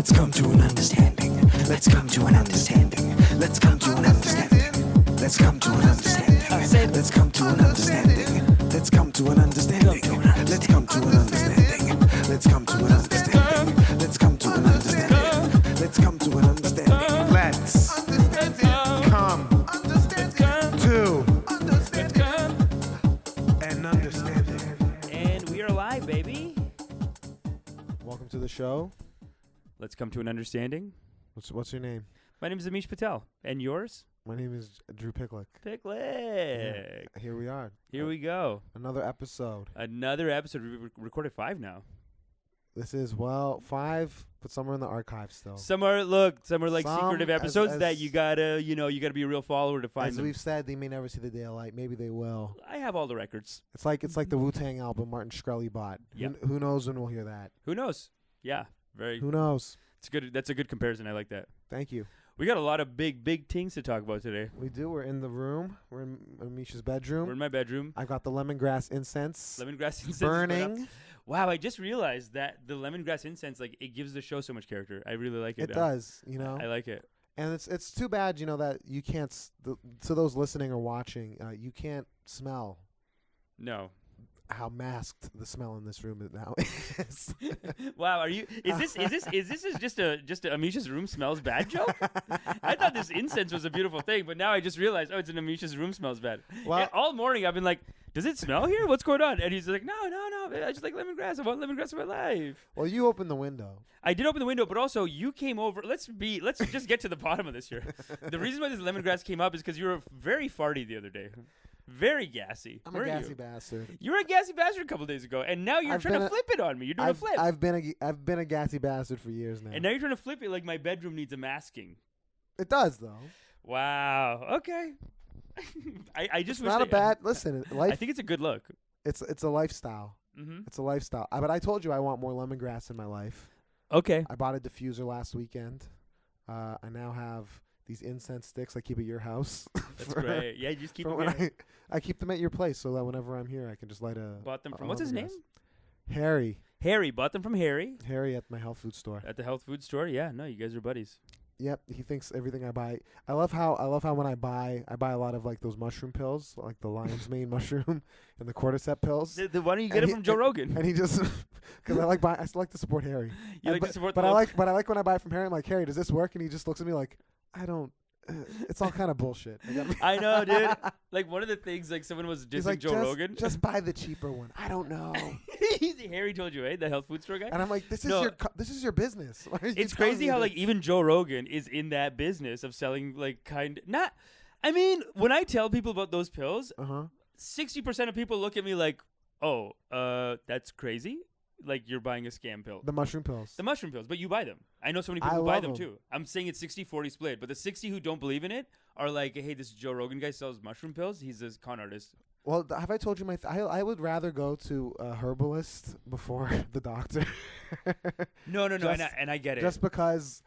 Let's come to an understanding. Let's come to an understanding. Let's come to an understanding. Let's come to an understanding. Let's come to an understanding. Let's come to an understanding. Let's come to an understanding. Let's come to an understanding. Let's come to an understanding. Let's come to an understanding. Let's come to an understanding. And we are live, baby. Welcome to the show. Let's come to an understanding. What's your name? My name is Amish Patel. And yours? My name is Drew Picklyk. Picklyk. Here we are. Here we go. Another episode. Another episode. We recorded 5 now. This is, 5, but somewhere in the archives still. Some are like secretive episodes as that you gotta be a real follower to find As them. we've said, they may never see the daylight. Maybe they will. I have all the records. It's like the Wu-Tang album Martin Shkreli bought. Yep. Who knows when we'll hear that? Who knows? Yeah. Who knows? It's good. That's a good comparison. I like that. Thank you. We got a lot of big things to talk about today. We do. We're in the room. We're in Amisha's bedroom. We're in my bedroom. I got the lemongrass incense. Lemongrass incense burning. Wow, I just realized that the lemongrass incense, like, it gives the show so much character. I really like it. It does, I like it. And it's too bad, that you can't. To those listening or watching, you can't smell. No. How masked the smell in this room now is. Wow, is this just a Amisha's room smells bad joke? I thought this incense was a beautiful thing, but now I just realized, it's an Amisha's room smells bad. Well, all morning I've been like, does it smell here? What's going on? And he's like, no, I just like lemongrass. I want lemongrass in my life. Well, you opened the window. I did open the window, but also you came over. Let's just get to the bottom of this here. The reason why this lemongrass came up is because you were very farty the other day. Very gassy. I'm a gassy bastard. You were a gassy bastard a couple days ago, and now you're trying to flip it on me. You're doing a flip. I've been a gassy bastard for years now. And now you're trying to flip it like my bedroom needs a masking. It does, though. Wow. Okay. I just it's wish not a bad. Listen, life. I think it's a good look. It's a lifestyle. Mm-hmm. It's a lifestyle. But I told you I want more lemongrass in my life. Okay. I bought a diffuser last weekend. I now have these incense sticks I keep at your house. That's great. Yeah, you just keep them. I keep them at your place so that whenever I'm here, I can just light a. Bought them from what's his name? Harry. Harry. Bought them from Harry. Harry at my health food store. At the health food store. Yeah. No, you guys are buddies. Yep. He thinks everything I buy. I love how when I buy a lot of like those mushroom pills, like the lion's mane mushroom and the cordyceps pills. Why don't you get it from Joe Rogan? And he just because I still like to support Harry. You like to support, but I like when I buy it from Harry. I'm like, Harry, does this work? And he just looks at me like, I don't. It's all kind of bullshit. I know, dude. Like one of the things, like someone was dissing Joe Rogan. Just buy the cheaper one. I don't know. Harry told you, the health food store guy. And I'm like, this is your business. It's crazy how like even Joe Rogan is in that business of selling like I mean, when I tell people about those pills, 60% of people look at me like, oh, that's crazy. Like you're buying a scam pill. The mushroom pills. But you buy them. I know so many people who buy them too. I'm saying it's 60-40 split, but the 60 who don't believe in it are like, hey, this Joe Rogan guy sells mushroom pills. He's a con artist. Well, have I told you I would rather go to a herbalist before the doctor. No, and I get it. Just because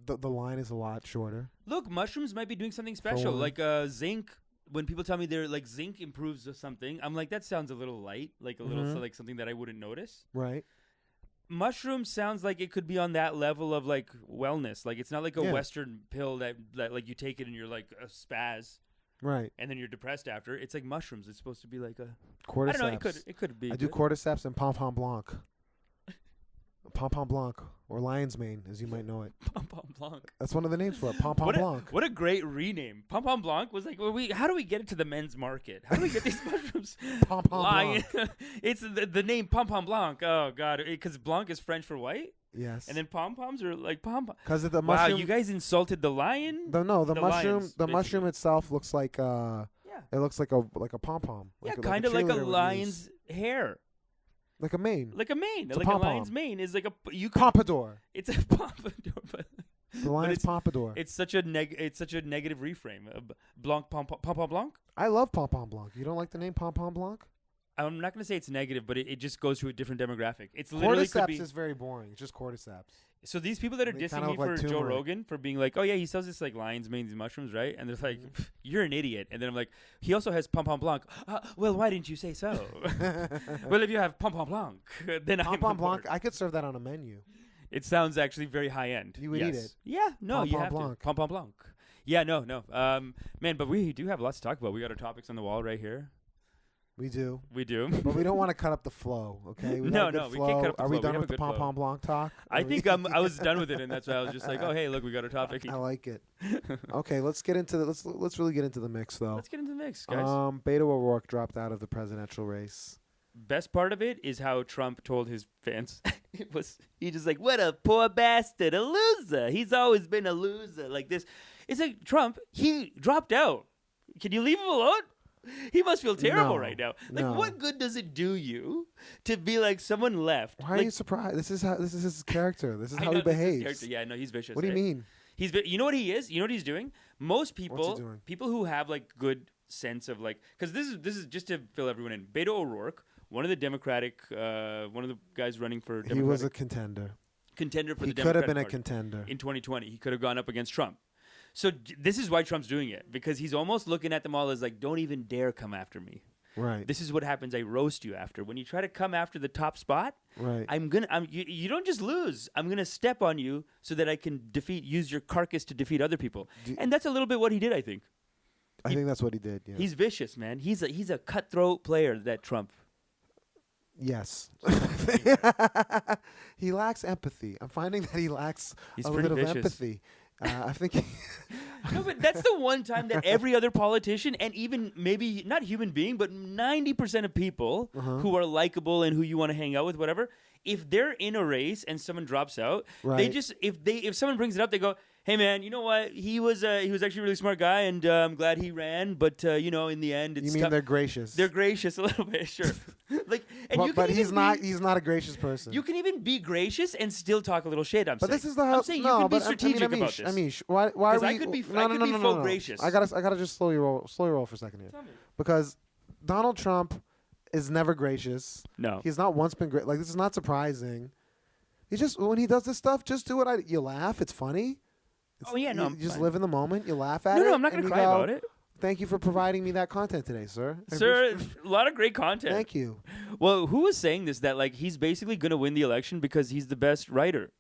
the line is a lot shorter. Look, mushrooms might be doing something special, like zinc. When people tell me they're like zinc improves or something, I'm like, that sounds a little light, like a little like something that I wouldn't notice. Right. Mushroom sounds like it could be on that level of like wellness. Like it's not like a Western pill that like you take it and you're like a spaz. Right. And then you're depressed after. It's like mushrooms. It's supposed to be like a cordyceps. I don't know. It could be. I do cordyceps and pom pom blanc. Pom Pom Blanc, or Lion's Mane, as you might know it. Pom Pom Blanc. That's one of the names for it. Pom Pom Blanc. What a great rename. Pom Pom Blanc was like, how do we get it to the men's market? How do we get these mushrooms? Pom Pom Blanc. It's the name Pom Pom Blanc. Oh God, because Blanc is French for white. Yes. And then pom poms are like pom pom. Because of the mushroom. Wow, you guys insulted the lion. The mushroom. Lions, the mushroom itself looks like It looks like a pom pom. Yeah, kind of like a lion's hair. Like a mane. Like a lion's mane is like pompadour. It's a pompadour, but the lion's pompadour. It's such a negative reframe. Blanc pom pom blanc. I love pom pom blanc. You don't like the name pom pom blanc? I'm not going to say it's negative, but it just goes to a different demographic. It's literally cordyceps is very boring. It's just cordyceps. So these people that are dissing me for Joe Rogan for being like, oh yeah, he sells this like lion's mane and mushrooms, right? And they're like, you're an idiot. And then I'm like, he also has pom pom blanc. Well, why didn't you say so? Well, if you have pom pom blanc, then pom pom blanc, I could serve that on a menu. It sounds actually very high end. You would yes. eat it. Yeah, no, Pom you Pom have Blanc. to. Pom Pom Blanc. Yeah, no. Man, but we do have lots to talk about. We got our topics on the wall right here. We do. We do. But we don't want to cut up the flow, okay? We No, got a good no, we flow. can't cut up the Are flow. we We done have with a the good Pom flow. Pom Blanc talk? I think I was done with it, and that's why I was just like, oh, hey, look, we got our topic. I like it. Okay, let's get into let's really get into the mix though. Let's get into the mix, guys. Beto O'Rourke dropped out of the presidential race. Best part of it is how Trump told his fans. He just like, what a poor bastard, a loser. He's always been a loser like this. It's like Trump, he dropped out. Can you leave him alone? He must feel terrible right now. Like, what good does it do you to be like someone left? Why are you surprised? This is his character. This is how he this is his behaves. character. Yeah, no, he's vicious. What do you mean? You know what he is? You know what he's doing? Most What's he people, doing? people who have like good sense of like, because this is just to fill everyone in. Beto O'Rourke, one of the Democratic, one of the guys running for Democratic. He was a contender. Contender for He the could have Democratic been a Party. contender. In 2020, he could have gone up against Trump. So this is why Trump's doing it, because he's almost looking at them all as like, don't even dare come after me. Right. This is what happens. I roast you after. When you try to come after the top spot, Right. you don't just lose. I'm gonna step on you so that I can use your carcass to defeat other people. And that's a little bit what he did, I think. I think that's what he did. Yeah. He's vicious, man. He's a cutthroat player, that Trump. Yes. He lacks empathy. I'm finding that he lacks He's a pretty little vicious. empathy. I think. No, but that's the one time that every other politician, and even maybe not human being, but 90% of people who are likable and who you want to hang out with, whatever, if they're in a race and someone drops out, they just if someone brings it up, they go, "Hey man, you know what? He was actually a really smart guy, and I'm glad he ran. But in the end, it's You mean tough." they're gracious? They're gracious a little bit, sure. Like, and you can but he's even not. be- He's not a gracious person. You can even be gracious and still talk a little shit. But this is the I'm saying you can be strategic Amish, about this. Amish, why are 'Cause we? I could be no, full gracious. I gotta just slow you roll for a second here, Tell me. because Donald Trump is never gracious. No. He's not once been great. Like, this is not surprising. He just, when he does this stuff, just do it. You laugh. It's funny. Oh, yeah, no, You I'm just fine. live in the moment. You laugh at it. No, I'm not going and to you cry go, about it. Thank you for providing me that content today, sir. I Sir, appreciate- a lot of great content. Thank you. Well, who was saying this? That like he's basically going to win the election because he's the best writer.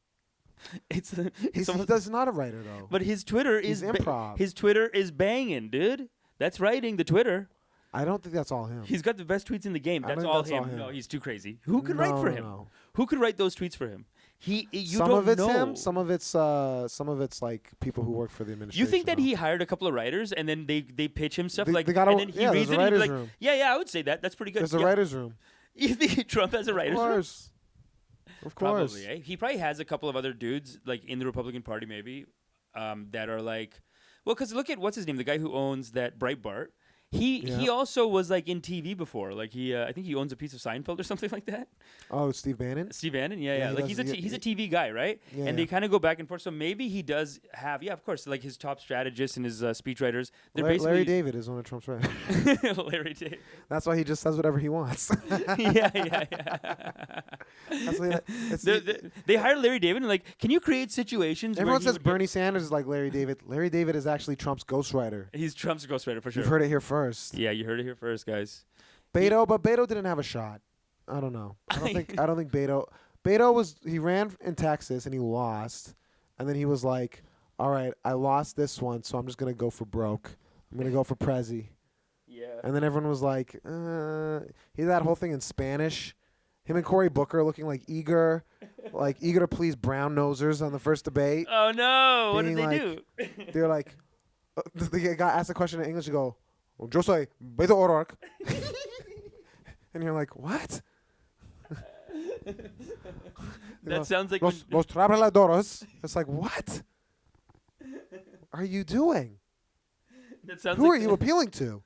It's He's almost, not a writer, though. but his Twitter He's is improv. His Twitter is banging, dude. That's writing the Twitter. I don't think that's all him. He's got the best tweets in the game. I That's don't all think that's him. all him. No, he's too crazy. Who could write for him? No. Who could write those tweets for him? You Some don't of it's know. him. Some of it's like people who work for the administration. You think that though. he hired a couple of writers and then they pitch him stuff like they gotta- and then he yeah, reads there's it a and he's writer's like, room. yeah, I would say that. That's pretty good. There's a Yeah. writer's room. You think Trump has a Of writer's room? course. Of course. Probably, eh? He probably has a couple of other dudes like in the Republican Party maybe that are like, well, because look at what's his name, the guy who owns that Breitbart. He also was like in TV before. Like I think he owns a piece of Seinfeld or something like that. Oh, Steve Bannon? Steve Bannon, yeah. Yeah, he Like does- he's a TV guy, right? Yeah, and yeah. they kind of go back and forth. So maybe he does have, of course, like his top strategists and his speechwriters. They're Larry basically David is one of Trump's writers. Larry David. That's why he just says whatever he wants. yeah. That's why They hired Larry David and like, can you create situations? everyone where he says would get- Bernie Sanders is like Larry David. Larry David is actually Trump's ghostwriter. He's Trump's ghostwriter for sure. You've heard it here first. Yeah, you heard it here first, guys. But Beto didn't have a shot. I don't know. I don't think Beto he ran in Texas and he lost, and then he was like, all right, I lost this one, so I'm just gonna go for broke. I'm gonna go for Prezi. Yeah. And then everyone was like, he did that whole thing in Spanish. Him and Cory Booker looking like eager to please brown nosers on the first debate. Oh no! What did Being they like- do? They're like, the guy asked a question in English. You go, well, yo soy Beto O'Rourke. And you're like, what? That sounds like Los Trabaladores. It's like, what are you doing? that sounds Who like are you appealing to?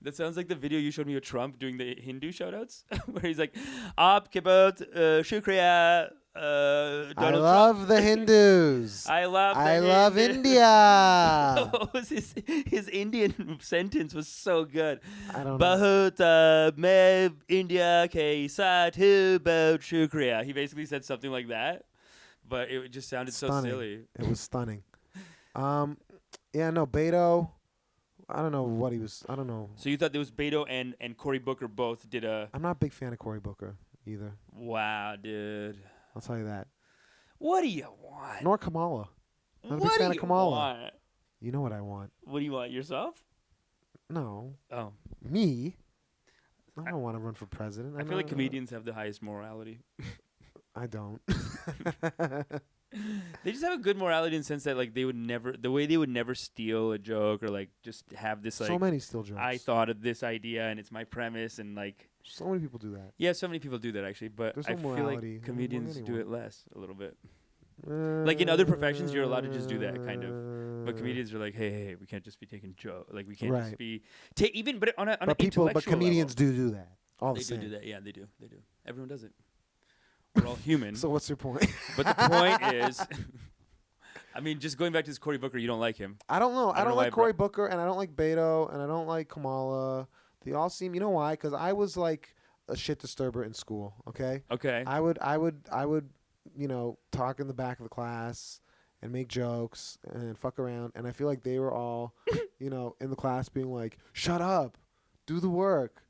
That sounds like the video you showed me of Trump doing the Hindu shoutouts, where he's like, "Aap ke baad shukriya, I Donald love the Hindus. Trump. I love India. What was his Indian sentence was so good. I don't know. Bahut main India ke saath hu bahut shukriya. He basically said something like that, but it just sounded so Stunning. silly. It was stunning. Yeah, no, Beto. I don't know what he was. I don't know. So you thought there was Beto and Cory Booker both did a I'm not a big fan of Cory Booker either. wow, dude. I'll tell you that. What do you want? Nor Kamala. I'm not a big What fan do of you Kamala. want? You know what I want? What do you want yourself? No, Oh, me. I don't want to run for president. I feel like comedians have the highest morality. I don't. They just have a good morality in the sense that like they would never steal a joke or like just have this like So many still jokes. I thought of this idea and it's my premise and like So many people do that. yeah, so many people do that actually, but There's I no feel morality like among comedians do anyone. it less a little bit. Like in other professions, you're allowed to just do that kind of, but comedians are like, hey, we can't just be taking joke, like we can't just Right. be even, but on an But intellectual comedians level, do that. All they the same. do that. Yeah, they do. Everyone does it. We're all human. So what's your point? But the point is, I mean, just going back to this Cory Booker, you don't like him. I don't know. I don't why like Cory Booker, and I don't like Beto, and I don't like Kamala. They all seem. You know why? Because I was like a shit disturber in school. Okay. Okay. I would, talk in the back of the class and make jokes and fuck around. And I feel like they were all, in the class being like, "Shut up, do the work."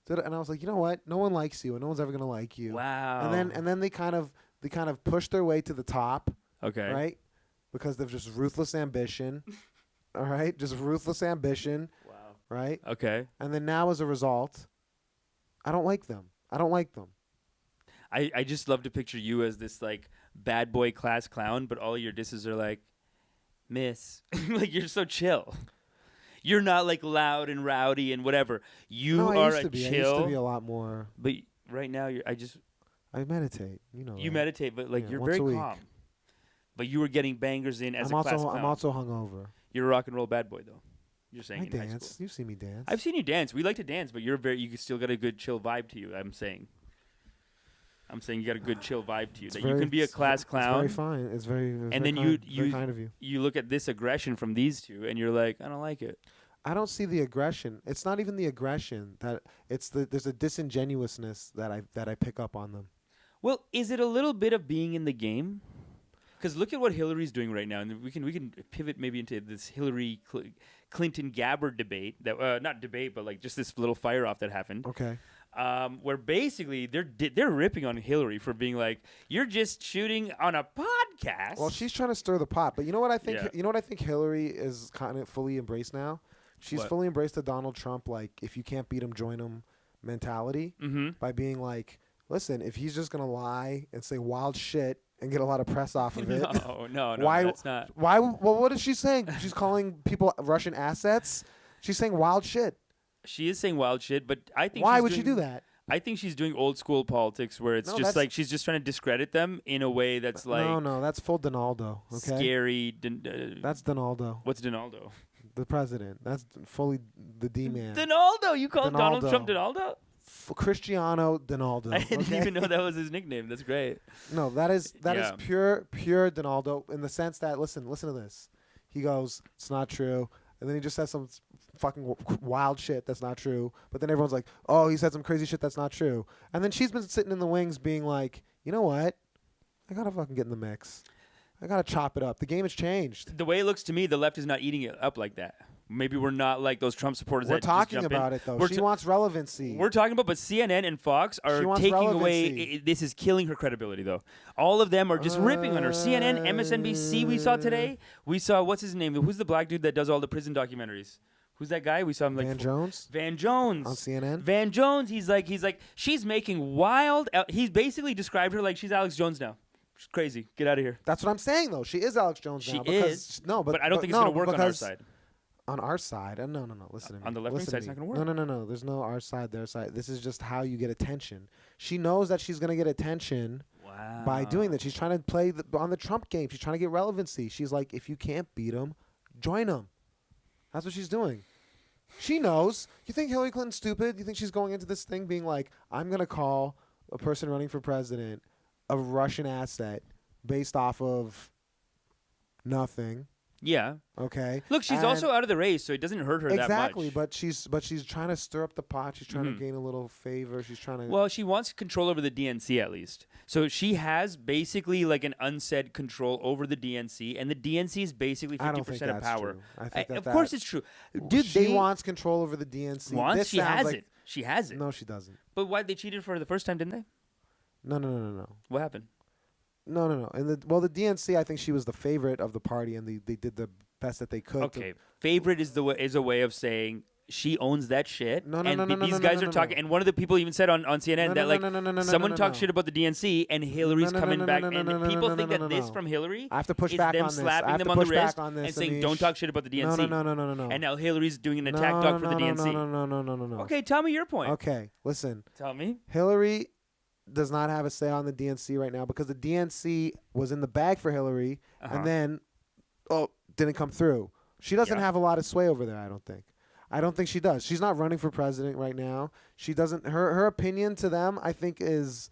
And I was like, you know what? No one likes you, and no one's ever gonna like you. Wow. And then they kind of push their way to the top, Okay. right? Because they've just ruthless ambition. All right, just ruthless ambition, Wow. right? Okay. And then now, as a result, I don't like them. I just love to picture you as this like bad boy class clown, but all your disses are like, Miss, like you're so chill. You're not like loud and rowdy and whatever. You No, are I used to be. I used to be chill. a lot more. But right now, I meditate. You know. you that. meditate, but like Yeah, you're once very a week. calm. But you were getting bangers in as I'm a class also clown. I'm also hungover. You're a rock and roll bad boy though. You're saying I in high dance. school. You see me dance. I've seen you dance. We like to dance, but you still got a good chill vibe to you. I'm saying you got a good chill vibe to you. That you can be a class clown. It's very fine. It's very. And then very kind of you. You look at this aggression from these two, and you're like, I don't like it. I don't see the aggression. It's not even the aggression there's a disingenuousness that I pick up on them. Well, is it a little bit of being in the game? Because look at what Hillary's doing right now, and we can pivot maybe into this Hillary Clinton Gabbard debate that not debate, but like just this little fire off that happened. Okay. Where basically they're ripping on Hillary for being like, you're just shooting on a podcast. Well, she's trying to stir the pot, but you know what I think? Yeah. You know what I think Hillary is kind of fully embraced now. She's What? fully embraced the Donald Trump like if you can't beat him, join him mentality by being like, listen, if he's just gonna lie and say wild shit and get a lot of press off of it. No, Why? that's not. Why? Well, what is she saying? She's calling people Russian assets. She's saying wild shit. She is saying wild shit, but I think Why she's would she doing- do that? I think she's doing old school politics where it's No, just that's- like she's just trying to discredit them in a way that's like No, that's full Donaldo. Okay, scary. that's Donaldo, What's Donaldo? the president. That's fully the D man. Donaldo. You call Donald Donaldo. Trump Donaldo? Cristiano Donaldo. I didn't okay? even know that was his nickname. That's great. No, that is Yeah. pure Donaldo in the sense that listen to this. He goes, it's not true, and then he just says some fucking wild shit that's not true. But then everyone's like, oh, he said some crazy shit that's not true. And then she's been sitting in the wings being like, you know what? I gotta fucking get in the mix. I gotta chop it up. The game has changed. The way it looks to me, the left is not eating it up like that. Maybe we're not like those Trump supporters. We're that talking just jump about in. it though. We're She ta- wants relevancy. We're talking about, but CNN and Fox are She wants taking relevancy. away. This is killing her credibility, though. All of them are just ripping on her. CNN, MSNBC. We saw today. We saw what's his name? Who's the black dude that does all the prison documentaries? Who's that guy? We saw him like Van Jones Van Jones on CNN. Van Jones. He's like she's making wild. He's basically described her like she's Alex Jones now. She's crazy. Get out of here. That's what I'm saying though. She is Alex Jones She now. Because, is. No, But I don't think it's going to work on our side. On our side, no. Listen to me. On the left-wing Listen side, to it's me. not gonna work. No. There's no our side, their side. This is just how you get attention. She knows that she's gonna get attention Wow. by doing that. She's trying to play on the Trump game. She's trying to get relevancy. She's like, if you can't beat him, join him. That's what she's doing. She knows. You think Hillary Clinton's stupid? You think she's going into this thing being like, I'm gonna call a person running for president a Russian asset based off of nothing? Yeah. Okay. Look, she's And- also out of the race, so it doesn't hurt her exactly, that much. but she's trying to stir up the pot. She's trying Mhm. to gain a little favor. She's trying to. Well, she wants control over the DNC at least. So she has basically like an unsaid control over the DNC, and the DNC is basically I don't 50% think of that's power. true. I think Of course it's true. Dude, she they wants control over the DNC. wants, This she sounds has like, it. She has it. No, she doesn't. But why they cheated for her the first time, didn't they? No. What happened? No. And the DNC, I think she was the favorite of the party, and they did the best that they could. Okay, favorite is a way of saying she owns that shit. No, and no, these guys are talking. And one of the people even said on CNN that like someone talked shit about the DNC, and Hillary's coming back, and people think that this from Hillary I have to push is back them on this. slapping them on the wrist and saying, Amish. "Don't talk shit about the DNC." No. And now Hillary's doing an attack dog for the DNC. No. Okay, tell me your point. Okay, listen. Tell me. Hillary does not have a say on the DNC right now because the DNC was in the bag for Hillary and then didn't come through. She doesn't have a lot of sway over there, I don't think. I don't think she does. She's not running for president right now. She doesn't her opinion to them, I think, is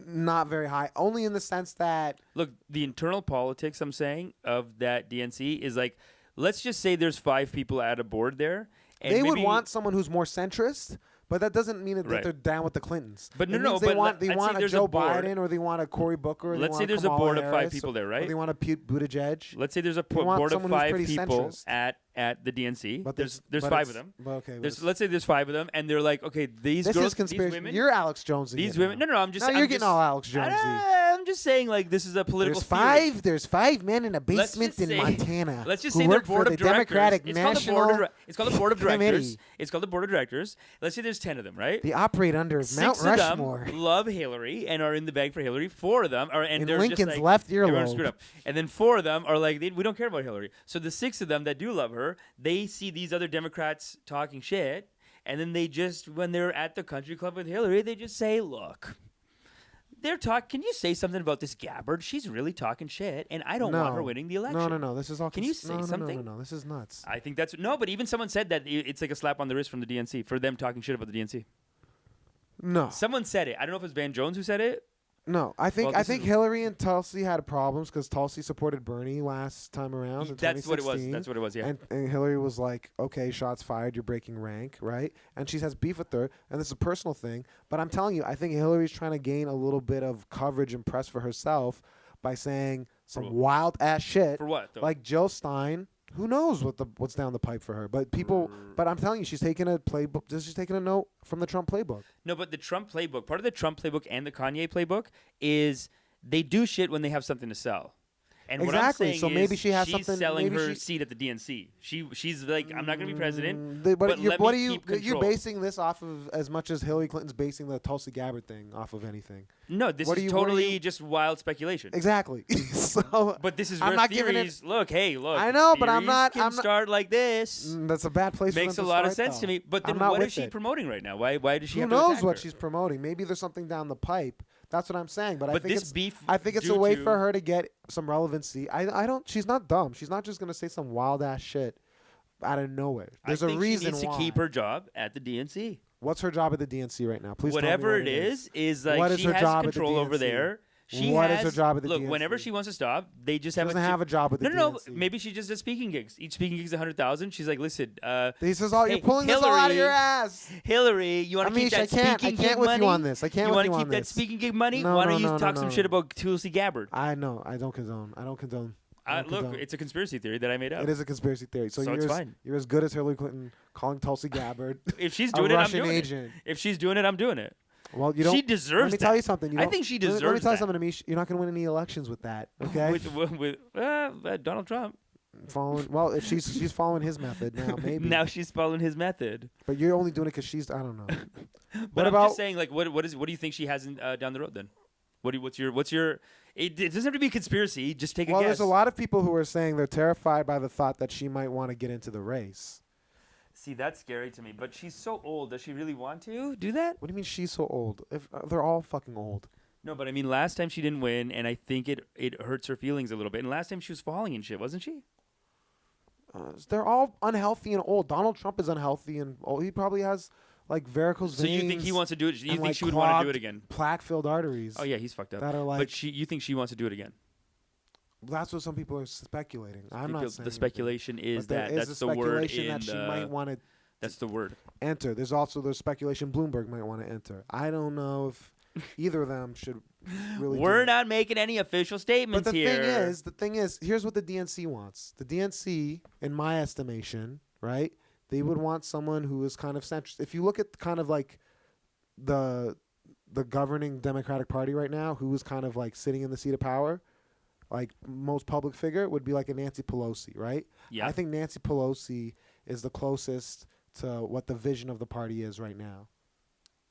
not very high. Only in the sense that look, the internal politics I'm saying of that DNC is like, let's just say there's 5 people at a board there. And they would want someone who's more centrist. But that doesn't mean that Right. they're down with the Clintons. But It no, means but they want let's say a there's Joe a board. Biden, or they want a Cory Booker, or Let's they want say there's a Kamala board of 5 Harris, people there, or right? they want a Pete Buttigieg. Let's say there's a They want board of someone who's 5 pretty people centrist. at the DNC. But There's but 5 it's- of them. but okay, Let's say there's 5 of them, and they're like, okay, these this girls, is conspiracy. these women, You're Alex Jones. these women. No, I'm just. No, I'm you're just, getting all Alex Jonesy. I'm just saying, like, this is a political. There's 5 men in a Let's basement just in say- Montana. Let's just who say their work for board the of directors. Democratic It's National called the board of directors. Committee. It's called the board of directors. Let's say there's 10 of them, right? They operate under Mount 6 of Rushmore. them love Hillary and are in the bag for Hillary. 4 of them are, and In they're Lincoln's just like, left everyone's earlobe. screwed up. And then 4 of them are like, we don't care about Hillary. So the 6 of them that do love her, they see these other Democrats talking shit, and then they just, when they're at the country club with Hillary, they just say, look, can you say something about this Gabbard? She's really talking shit, and I don't want her winning the election. No. This is all. Can you say something? No. This is nuts. I think that's no, but even someone said that it's like a slap on the wrist from the DNC for them talking shit about the DNC. No. Someone said it. I don't know if it was Van Jones who said it. No, I think Well, this is- Hillary and Tulsi had problems because Tulsi supported Bernie last time around. In That's what it was. 2016. That's what it was. Yeah. And Hillary was like, okay, shots fired, you're breaking rank, right? And she has beef with her, and this is a personal thing. But I'm telling you, I think Hillary's trying to gain a little bit of coverage and press for herself by saying some wild ass shit. For what, though? Like Jill Stein. Who knows what's down the pipe for her? But but I'm telling you, she's taking a playbook. She's taking a note from the Trump playbook. No, but the Trump playbook, part of the Trump playbook and the Kanye playbook is they do shit when they have something to sell. And Exactly. what I'm saying So maybe is she has she's something- selling maybe her she- seat at the DNC. She's like, I'm not going to be president, But but let what me are you? keep control. You're basing this off of as much as Hillary Clinton's basing the Tulsi Gabbard thing off of anything. No, this What is are you- what are totally you- just wild speculation. Exactly. So, But this is I'm where not giving theories. it. Look, I know, but I'm theories not- Can I'm not- start like this. That's a bad place. Makes for a them to lot of start, sense though. to me. But then I'm not what with is she it. promoting right now? Why does she Who have to knows attack what her? she's promoting? Maybe there's something down the pipe. That's what I'm saying. But I But think this it's beef I think it's a due way to- for her to get some relevancy. I don't. She's not dumb. She's not just gonna say some wild ass shit out of nowhere. There's I think a reason she needs why. to keep her job at the DNC. What's her job at the DNC right now? Please tell me Whatever what it is like What is she her has job at the control over DNC? there. She What is has, her job at the look, DNC? whenever she wants to stop, they just She have doesn't have a job at the no, DNC. maybe she just does speaking gigs. Each speaking gig is 100,000. She's like, listen, This is all hey, you're pulling this all out of your Hillary, ass. Hillary, you want to keep Amish, that I speaking can't gig with money? you on this. I can't you with wanna you keep on that this. speaking gig money? No, Why don't no, you no, talk no, some no. shit about Tulsi Gabbard? I know. I don't condone. I don't condone. I don't Look, condone. it's a conspiracy theory that I made up. It is a conspiracy theory. So, So you're it's as, fine. You're as good as Hillary Clinton calling Tulsi Gabbard If she's a doing it, I'm Russian doing agent. it. If she's doing it, I'm doing it. Well, you don't. She deserves Let me tell that. you something. You I don't- think she let me deserves tell you that. something, Amish. You're not going to win any elections with that. Okay. with Donald Trump. Following. Well, if she's following his method now, maybe. Now she's following his method. But you're only doing it because she's. I don't know. But What I'm about- just saying, like, what do you think she has down the road then? What's your? It doesn't have to be a conspiracy. Just take a Well, guess. there's a lot of people who are saying they're terrified by the thought that she might want to get into the race. See, that's scary to me. But she's so old. Does she really want to do that? What do you mean she's so old? If they're all fucking old. No, but I mean, last time she didn't win, and I think it hurts her feelings a little bit. And last time she was falling and shit, wasn't she? They're all unhealthy and old. Donald Trump is unhealthy and old. He probably has like varicose So veins. you think he wants to do it? You and, think like, she would want to do clogged it again? Plaque-filled arteries. Oh yeah, he's fucked up. That are like. But you think she wants to do it again? That's what some people are speculating. I'm not saying the speculation is But there that is that's a the word speculation in that she might want to That's the word. enter. There's also the speculation Bloomberg might want to enter. I don't know if either of them should really. We're do it. not making any official statements But the here. thing is, here's what the DNC wants. The DNC, in my estimation, right? They would want someone who is kind of centrist. If you look at kind of like the the governing Democratic Party right now, who is kind of like sitting in the seat of power, like most public figure, would be like a Nancy Pelosi, right? Yeah. I think Nancy Pelosi is the closest to what the vision of the party is right now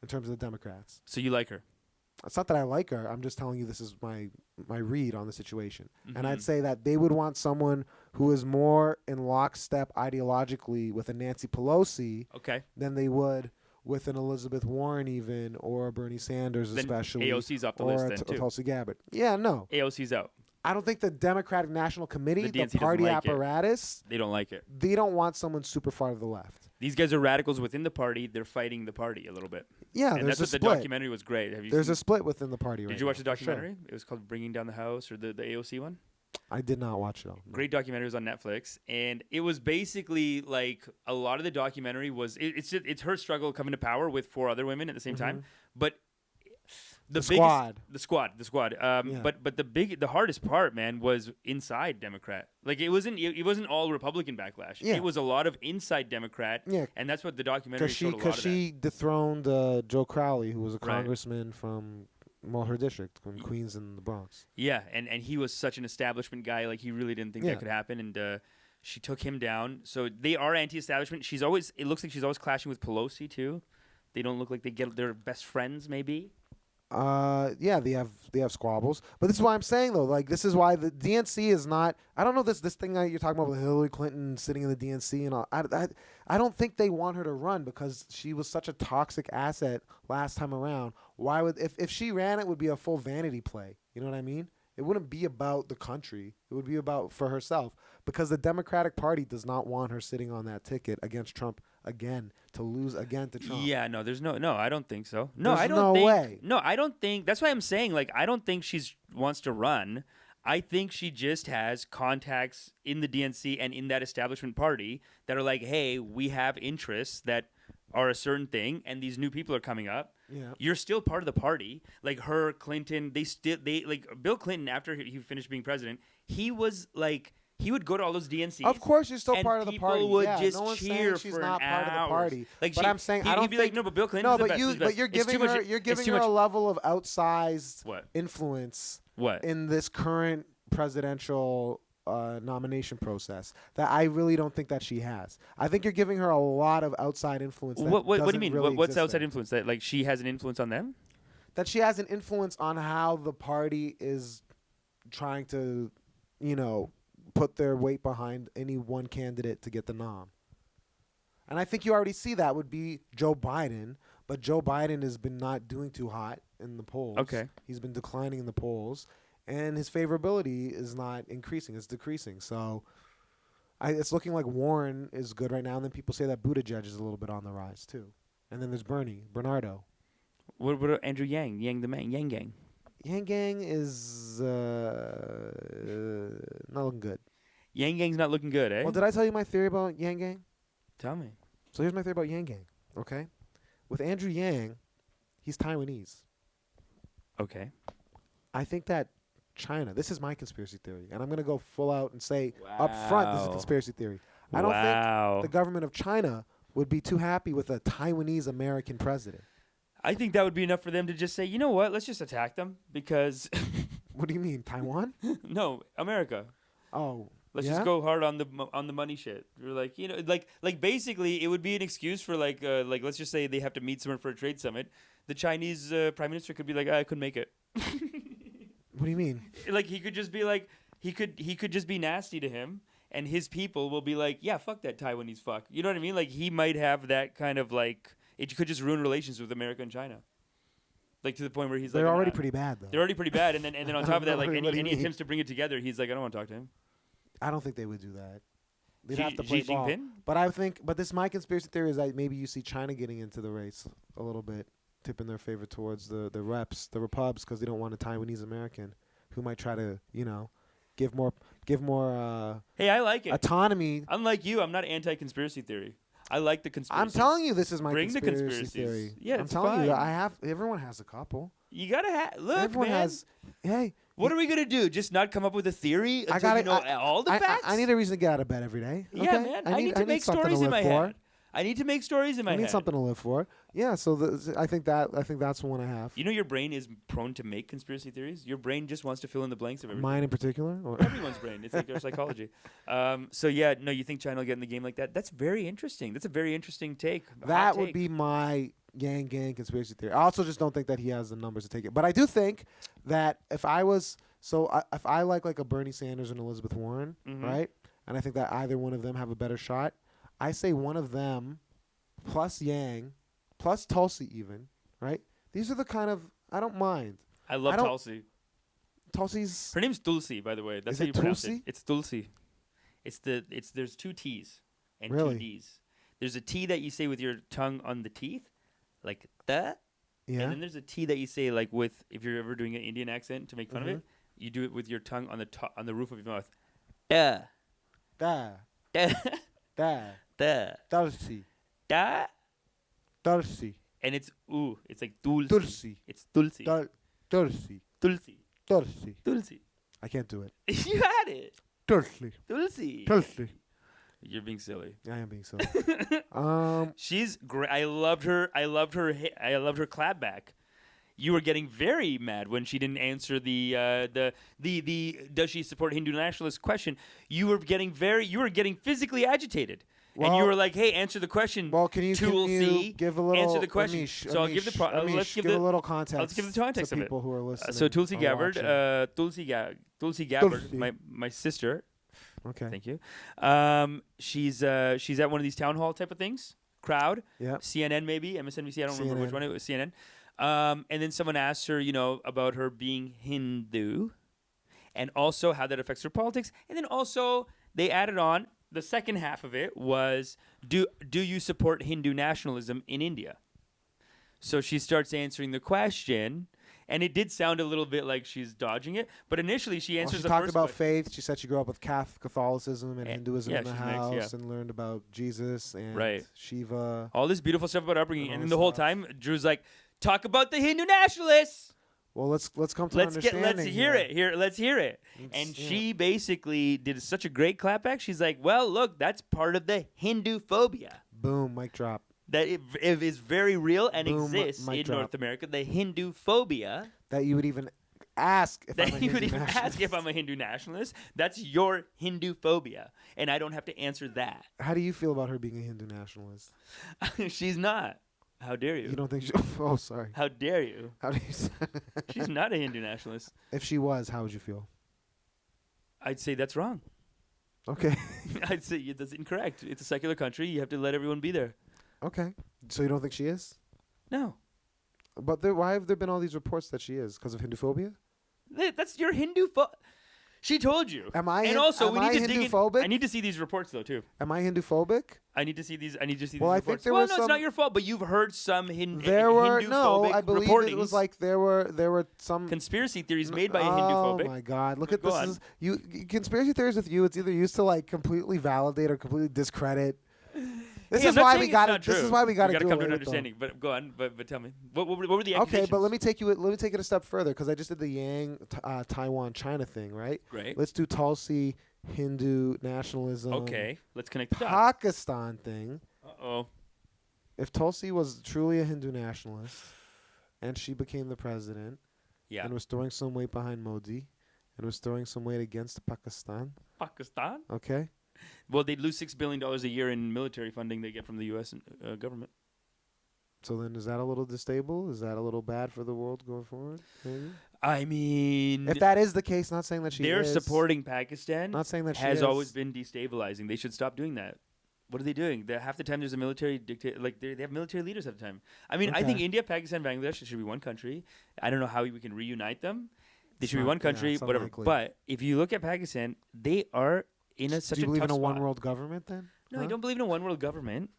in terms of the Democrats. So you like her? It's not that I like her. I'm just telling you this is my read on the situation. Mm-hmm. And I'd say that they would want someone who is more in lockstep ideologically with a Nancy Pelosi Okay. than they would with an Elizabeth Warren even, or a Bernie Sanders Then especially. AOC's off the or list a then, too. Tulsi Gabbard. Yeah, no. AOC's out. I don't think the Democratic National Committee, The DNC the party doesn't like it. apparatus, They don't like it. they don't want someone super far to the left. These guys are radicals within the party. They're fighting the party a little bit. Yeah, And there's that's a what the split. documentary was great. Have you There's seen? a split within the party right Did you watch the now, for sure. documentary? It was called Bringing Down the House, or the AOC one. I did not watch it all. No. Great documentary, was on Netflix, and it was basically like a lot of the documentary was it's her struggle coming to power with 4 other women at the same time, but the squad. squad. Yeah. But the hardest part, man, was inside Democrat. Like it wasn't all Republican backlash. Yeah. It was a lot of inside Democrat. Yeah. And that's what the documentary showed a lot Because of she dethroned Joe Crowley, who was a Right. congressman from her district, from Queens and the Bronx. that. Yeah, and he was such an establishment guy. Like he really didn't think Yeah. that could happen, and she took him down. So they are anti-establishment. It looks like she's always clashing with Pelosi too. They don't look like they're best friends, maybe. Yeah, they have squabbles, but this is why I'm saying though, like this is why the DNC is not. I don't know this thing that you're talking about with Hillary Clinton sitting in the DNC and all. I don't think they want her to run because she was such a toxic asset last time around. Why would if she ran, it would be a full vanity play. You know what I mean? It wouldn't be about the country. It would be about for herself because the Democratic Party does not want her sitting on that ticket against Trump again to lose again to Trump. Yeah, no, there's no, I don't think so. No, There's I don't no think. way. No, I don't think. That's why I'm saying, like, I don't think she's wants to run. I think she just has contacts in the DNC and in that establishment party that are like, hey, we have interests that are a certain thing, and these new people are coming up. Yeah. You're still part of the party. Like her, Clinton, they like Bill Clinton after he finished being president, he was like. He would go to all those DNCs. Of course, you're still and part of the party. people would yeah, just no one's cheer saying she's for not part of the hours. party. Like but I'm saying I don't he'd be think. like, no, but Bill Clinton's No, the but best. you, he's the but best. you're It's giving too much- her, you're it's giving too her much- a level of outsized What? influence What? in this current presidential nomination process that I really don't think that she has. I think you're giving her a lot of outside influence. That What do you doesn't mean? Really What's exist outside there. influence? That like she has an influence on them? That she has an influence on how the party is trying to, put their weight behind any one candidate to get the nom. And I think you already see that would be Joe Biden, but Joe Biden has been not doing too hot in the polls. Okay. He's been declining in the polls, and his favorability is not increasing, it's decreasing. So it's looking like Warren is good right now, and then people say that Buttigieg is a little bit on the rise too. And then there's Bernardo. What about Andrew Yang? Yang the man, Yang Gang. Yang Gang is not looking good. Yang Gang's not looking good, eh? Well, did I tell you my theory about Yang Gang? Tell me. So here's my theory about Yang Gang, okay? With Andrew Yang, he's Taiwanese. Okay. I think that China, this is my conspiracy theory, and I'm going to go full out and say up front this is a Wow. conspiracy theory. I don't think the government of China would be too happy with a Taiwanese American president. I think that would be enough for them to just say, you know what? Let's just attack them because What do you mean, Taiwan? no, America. Oh, Let's yeah? just go hard on the money shit. We're like, like basically, it would be an excuse for like let's just say they have to meet somewhere for a trade summit. The Chinese prime minister could be like, I couldn't make it. What do you mean? Like he could just be like, he could just be nasty to him, and his people will be like, yeah, fuck that Taiwanese fuck. You know what I mean? Like he might have that kind of like, it could just ruin relations with America and China. Like to the point where he's They're like, already pretty bad, though. They're already pretty bad, and then on top of that, like What do you any mean? attempts to bring it together, he's like, I don't want to talk to him. I don't think they would do that. They'd Xi- have to play Xi ball. Jinping? But this my conspiracy theory is that maybe you see China getting into the race a little bit, tipping their favor towards the Repubs, because they don't want a Taiwanese American who might try to, give more Hey, I like it. autonomy. Unlike you, I'm not anti-conspiracy theory. I like the conspiracy. I'm telling you, this is my Bring the conspiracy conspiracies. theory. Yeah, I'm it's telling you, fine. everyone has a couple. You gotta look, Everyone man. has. Hey, What are we gonna do? Just not come up with a theory until gotta- you know all the facts? I need a reason to get out of bed every day. Yeah, okay? man. I need to make something stories to in live my for. head. I need to make stories in my I need head. something to live for. Yeah, so I think that's one I have. You know, your brain is prone to make conspiracy theories. Your brain just wants to fill in the blanks of everything. Mine in particular? Or Everyone's brain. It's like their psychology. So yeah, no, you think China will get in the game like that? That's very interesting. That's a very interesting take. that would be my Yang Gang conspiracy theory. I also just don't think that he has the numbers to take it. But I do think that if I like a Bernie Sanders and Elizabeth Warren, right? And I think that either one of them have a better shot. I say one of them plus Yang plus Tulsi even, right? These are the kind of I don't mind. I love Tulsi. Tulsi's Her name's Tulsi, by the way. That's Is how it you pronounce Tulsi? it. It's Tulsi. There's 2 T's and Really? 2 D's. There's a T that you say with your tongue on the teeth, like the. yeah. And then there's a T that you say like with if you're ever doing an Indian accent to make fun of it, you do it with your tongue on the roof of your mouth. Da. Da. Da. Da. Da. Tulsi. Da. Tulsi. And it's ooh. It's like Tulsi. Tulsi. It's Tulsi. Tulsi. Tulsi. Tulsi. Tulsi. I can't do it. You had it. Tulsi. Tulsi. Tulsi. You're being silly. I am being silly. She's great. I loved her. I loved her clapback. You were getting very mad when she didn't answer the does she support Hindu nationalist question. You were getting physically agitated. And you Well- were like, "Hey, answer the question." Well, can you Tulsi, give a little answer the question? Amish, So I'll give the Amish, let's give give the a little context. let's give the context to of it. people who are listening. So Tulsi or Gabbard, watching. Tulsi Gabbard, Tulsi. my sister. Okay. Thank you. She's at one of these town hall type of things. Crowd. Yeah. CNN maybe, MSNBC. I don't remember which CNN. one it was. CNN. And then someone asked her, about her being Hindu, and also how that affects her politics. And then also they added on the second half of it was, do you support Hindu nationalism in India? So she starts answering the question. And it did sound a little bit like she's dodging it, but initially she Well, answers she the talked first about question. faith. She said she grew up with Catholicism and Yeah, Hinduism yeah, in the she's mixed, house yeah. and learned about Jesus and Right. Shiva. All this beautiful stuff about upbringing, And and all then the whole stuff. time Drew's like, "Talk about the Hindu nationalists. Well, let's come to Let's understanding. hear it here. Let's hear it." Let's- And yeah. she basically did such a great clapback. She's like, "Well, look, that's part of the Hindu phobia Boom, mic drop. that it is very real and Boom, exists mic in drop. North America. The Hindu phobia That you would even ask if I'm a that you would Hindu even ask nationalist. if I'm a Hindu nationalist. That's your Hindu phobia, and I don't have to answer that. How do you feel about her being a Hindu nationalist? She's not. How dare you? You don't think she... Oh, sorry. How dare you? How do you say... She's not a Hindu nationalist. If she was, how would you feel? I'd say that's wrong. Okay. I'd say that's incorrect. It's a secular country. You have to let everyone be there. Okay. So you don't think she is? No. But why have there been all these reports that she is? Because of Hindu phobia? That's your Hindu She told you. Am I And hin- also, am we need I to dig in. Hindu-phobic? I need to see these reports, though, too. Am I Hindu phobic? I need to see these. I need to see Well, these I think reports. there well, was no, some- it's not your fault. But you've heard some There were Hindu-phobic I believe reportings. it was like there were some Conspiracy theories made by a Oh Hindu-phobic. my God! Look at Go this. on. Is, you conspiracy theories with you. It's either used to like completely validate or completely discredit. This Hey, is I'm not why saying we it's got not to. This true. is why we got to come do to an away with them. understanding. But go on. But tell me, what were the Okay, accusations? but let me take it a step further because I just did the Yang Taiwan China thing, right? Great. Let's do Tulsi Hindu nationalism. Okay, let's connect the dots. Pakistan thing. Uh-oh. If Tulsi was truly a Hindu nationalist and she became the president Yeah. and was throwing some weight behind Modi and was throwing some weight against Pakistan, Pakistan? okay? Well, they'd lose $6 billion a year in military funding they get from the U.S. Government. So then is that a little destable? Is that a little bad for the world going forward? Maybe? I mean, If that is the case, not saying that she they're is. supporting Pakistan. Not saying that she has is. always been destabilizing. They should stop doing that. What are they doing? Half the time there's a military dictator. Like they have military leaders half the time. I mean, I think Okay. India, Pakistan, Bangladesh should be one country. I don't know how we can reunite them. They It's should be not- one yeah, country, it's whatever. unlikely. But if you look at Pakistan, they are in such Do you a believe tough in a spot. one world government then? No, I Huh? don't believe in a one world government.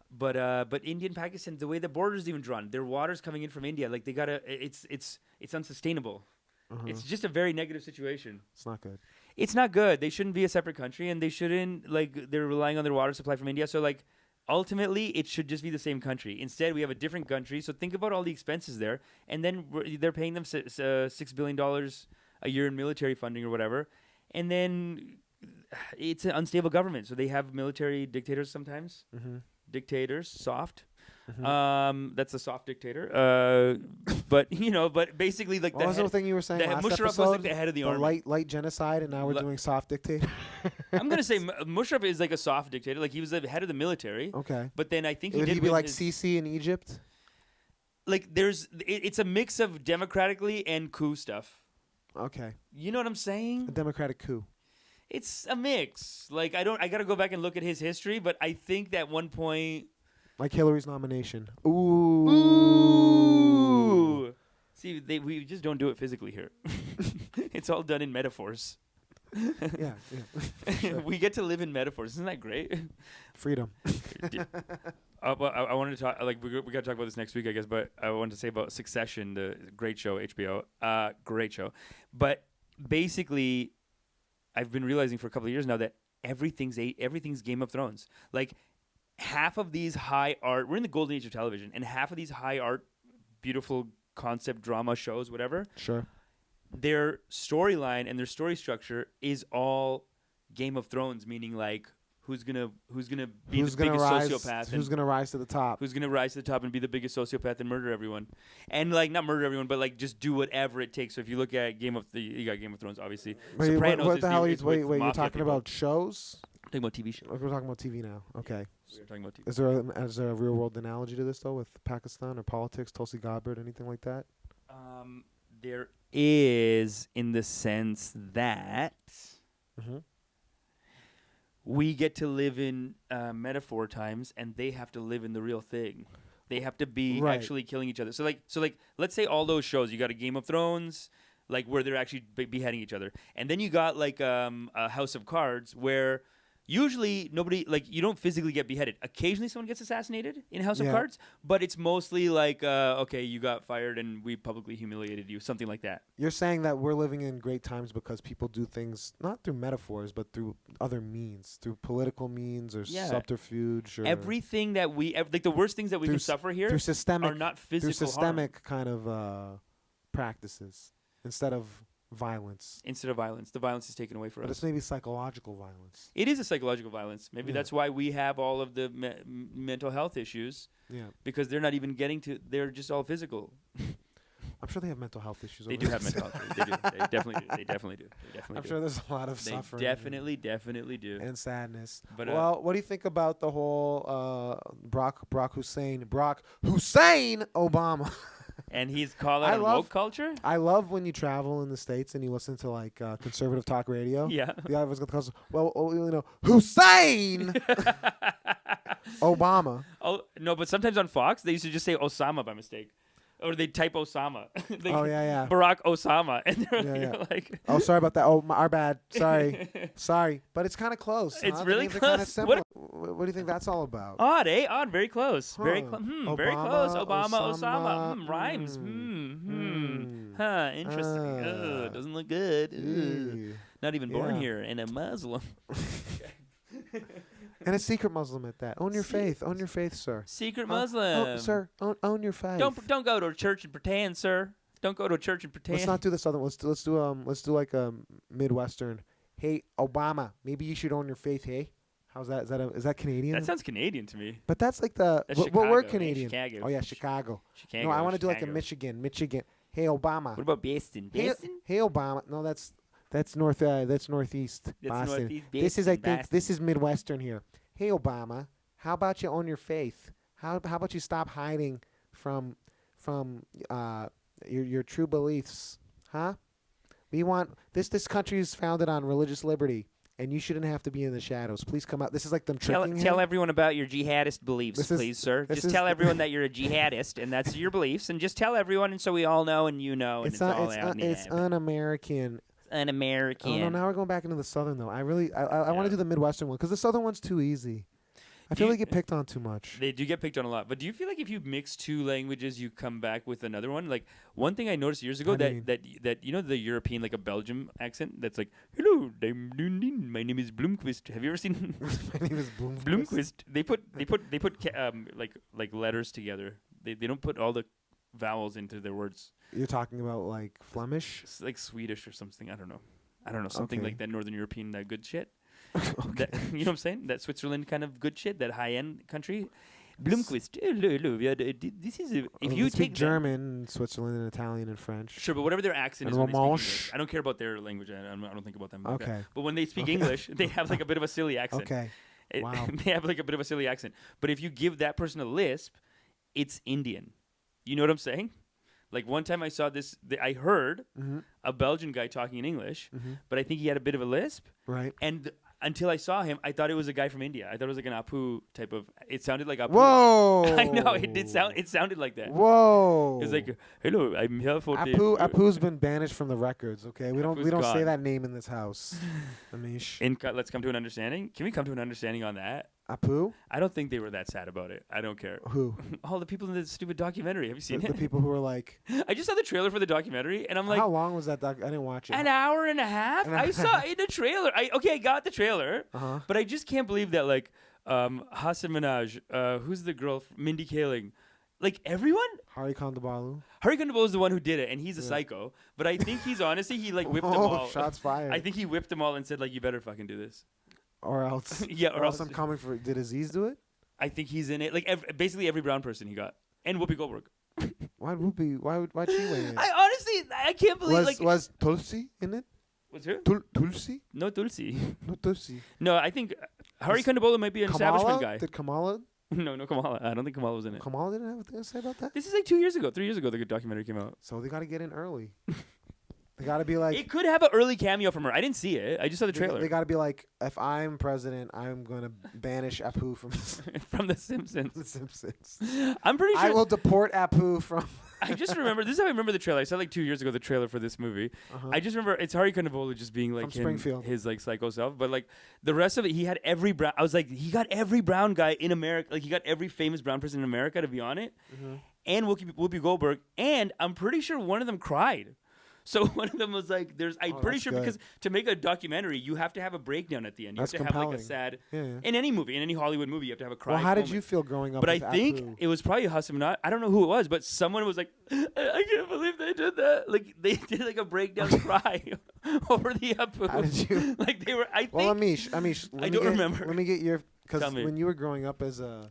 But India and Pakistan, the way the border is even drawn, their water's coming in from India. Like they gotta, it's unsustainable. Uh-huh. It's just a very negative situation. It's not good. It's not good. They shouldn't be a separate country, and they shouldn't they're relying on their water supply from India. So ultimately, it should just be the same country. Instead, we have a different country. So think about all the expenses there, and then they're paying them $6 billion a year in military funding or whatever, and then it's an unstable government. So they have military dictators sometimes. Mm-hmm. dictators, soft. Mm-hmm. That's a soft dictator. But but basically like What was the thing you were saying last Musharraf episode? was like the head of the army. light genocide, and now we're doing soft dictator. I'm gonna say Musharraf is like a soft dictator. Like he was the head of the military. Okay. But then I think Would he he did be win like his- Sisi in Egypt? Like it's a mix of democratically and coup stuff. Okay. You know what I'm saying? A democratic coup. It's a mix. Like I gotta go back and look at his history, but I think that one point. Like Hillary's nomination. Ooh. Ooh. See, we just don't do it physically here. It's all done in metaphors. Yeah. Sure. We get to live in metaphors. Isn't that great? Freedom. Well, I wanted to talk. Like we got to talk about this next week, I guess. But I wanted to say about Succession, the great show, HBO. Great show. But basically, I've been realizing for a couple of years now that everything's Game of Thrones. Like half of these high art. We're in the golden age of television, and half of these high art, beautiful concept drama shows, whatever. Sure. Their storyline and their story structure is all Game of Thrones, meaning like who's gonna be the biggest sociopath, Who's gonna rise to the top? who's gonna rise to the top and be the biggest sociopath and murder everyone, and like not murder everyone, but like just do whatever it takes. So if you look at you got Game of Thrones, obviously. Wait, Sopranos what is the hell are you? is with Wait, you're mafia talking people. about shows? Talking about TV shows. Like we're talking about TV now. Okay. We're talking about TV. Is there a real world analogy to this though, with Pakistan or politics, Tulsi Gabbard, anything like that? There is, in the sense that Mm-hmm. we get to live in metaphor times, and they have to live in the real thing. They have to be Right. actually killing each other. So like, let's say all those shows. You got a Game of Thrones, like where they're actually beheading each other, and then you got like a House of Cards, where usually nobody, like, you don't physically get beheaded. Occasionally someone gets assassinated in House of Yeah. Cards, but it's mostly like, okay, you got fired and we publicly humiliated you, something like that. You're saying that we're living in great times because people do things not through metaphors, but through other means, through political means or Yeah. subterfuge or Everything that like the worst things that we Through can s- suffer here through systemic are not through physical systemic kind of practices instead of violence. instead of violence. The violence is taken away from But us. it's maybe psychological violence. It is a psychological violence. Maybe Yeah. that's why we have all of the mental health issues, Yeah. because they're not even getting to. They're just all physical. I'm sure they have mental health issues. They over do there. have mental health. They do. They definitely do. They definitely do. They definitely I'm do. sure there's a lot of They suffering. definitely do. and sadness. But, well, what do you think about the whole Barack Hussein Obama? And he's called I out on love- woke culture. I love when you travel in the States and you listen to like conservative talk radio. Yeah. The guy was going to call, Hussein Obama. Oh no, but sometimes on Fox they used to just say Osama by mistake, or they type Osama. They- Oh, yeah. Barack Osama, and they're Yeah. like, Oh, sorry about that. Oh, our bad. Sorry. Sorry. But it's kind of close. It's huh? The really names are kinda close. similar. What do you think that's all about? odd, eh? Odd, very close, very Huh. very close. Obama, Osama, Osama, rhymes. Huh, interesting. Ah. Doesn't look good. Ew. Not even born Yeah. here, and a Muslim. And a secret Muslim at that. Own your faith. Own your faith, sir. Secret Oh, Muslim. sir, own your faith. Don't go to a church and pretend, sir. Don't go to a church and pretend. Let's not do this other. Let's do like a Midwestern. Hey, Obama, maybe you should own your faith. Hey, how's that? Is that Canadian? That sounds Canadian to me. But that's like the That's what Chicago, word man. Canadian? Chicago. Oh yeah, Chicago. Chicago. No, I want to do like a Chicago. Michigan. Hey, Obama. What about Boston? Hey, Boston? hey, Obama. No, that's northeast. That's Boston. northeast This is, I Boston, think, Boston. this is Midwestern here. Hey, Obama, how about you own your faith? How about you stop hiding from your true beliefs, huh? We want this country is founded on religious liberty, and you shouldn't have to be in the shadows. Please come out. This is like them tricking Tell him. everyone about your jihadist beliefs, This is- please, sir. this Just is- tell everyone that you're a jihadist, and that's your beliefs, and just tell everyone, and so we all know, and you know, and it's all out in the It's air. un-American. Un-American. Oh no, now we're going back into the Southern though. I want to Yeah. do the Midwestern one because the Southern one's too easy. I feel you- like get picked on too much. They do get picked on a lot, but do you feel like if you mix two languages, you come back with another one? Like one thing I noticed years ago I that, mean- that you know the European, like a Belgium accent that's like, hello, my name is Bloomquist. Have you ever seen My name is Bloomquist. Bloomquist? They put like letters together. They don't put all the vowels into their words. You're talking about like Flemish? It's like Swedish or something. I don't know. Something Okay. like that Northern European, that good shit. That, you know what I'm saying? That Switzerland kind of good shit, that high-end country. Blomqvist. This is if you They speak take German, Switzerland, and Italian and French. Sure, but whatever their accent And is when they speak Romanche. English. I don't care about their language. I don't think about them like that. Okay. But when they speak English, they have like a bit of a silly accent. Okay. Wow. They have like a bit of a silly accent. But if you give that person a lisp, it's Indian. You know what I'm saying? Like one time I saw this, I heard a Belgian guy talking in English, but I think he had a bit of a lisp. Right. And until I saw him, I thought it was a guy from India. I thought it was like an Apu type of. It sounded like Apu. Whoa. I know it did sound. It sounded like that. Whoa. It was like, hello, I'm here for Apu's been banished from the records. Okay, we don't Apu's say gone. that name in this house. Amish. Let's come to an understanding. Can we come to an understanding on that? Apu? I don't think they were that sad about it. I don't care. Who? All the people in the stupid documentary. Have you seen The it? people who were like. I just saw the trailer for the documentary, and I'm like, How long was that doc? I didn't watch it. an hour and a half. I saw it in the trailer. I got the trailer, but I just can't believe that like Hassan Minaj, who's the girl, Mindy Kaling, like everyone. Hari Kondabolu. Hari Kondabolu is the one who did it, and he's a psycho. But I think he's honestly he like whipped them all. Shots fired. I think he whipped them all and said like, you better fucking do this. Or else. Yeah, or else I'm coming for. Did Aziz do it? I think he's in it. Like basically every brown person he got, and Whoopi Goldberg. Why'd Whoopi? Why'd she weigh in? I honestly can't believe Was Tulsi in it? What's her? Tulsi? No Tulsi. No Tulsi. No, I think Hari Kondabolu might be an establishment guy. Did Kamala? No, Kamala. I don't think Kamala was in it. Kamala didn't have anything to say about that. This is like 3 years ago. The documentary came out. So they got to get in early. They got to be like. It could have an early cameo from her. I didn't see it. I just saw the trailer. They got to be like, if I'm president, I'm gonna banish Apu from from The Simpsons. The Simpsons. I'm pretty sure. I will deport Apu from. I just remember. This is how I remember the trailer. I saw like 2 years ago the trailer for this movie. I just remember it's Hari Kondabolu just being like From Springfield. his like psycho self. But like the rest of it, he had every brown. I was like, he got every brown guy in America. Like he got every famous brown person in America to be on it, and Whoopi Goldberg. And I'm pretty sure one of them cried. So one of them was like, I'm pretty sure good. because to make a documentary, you have to have a breakdown at the end. You That's have to have like a compelling. sad, Yeah. in any movie, in any Hollywood movie, you have to have a cry. Well, how did moment. you feel growing up? But I with think Apu? it was probably Hassan. I don't know who it was, but someone was like, I can't believe they did that. Like they did like a breakdown cry over the Apu. How did you? Like they were. I think. Well, Amish, I don't remember. Let me get your Tell because me. when you were growing up as a.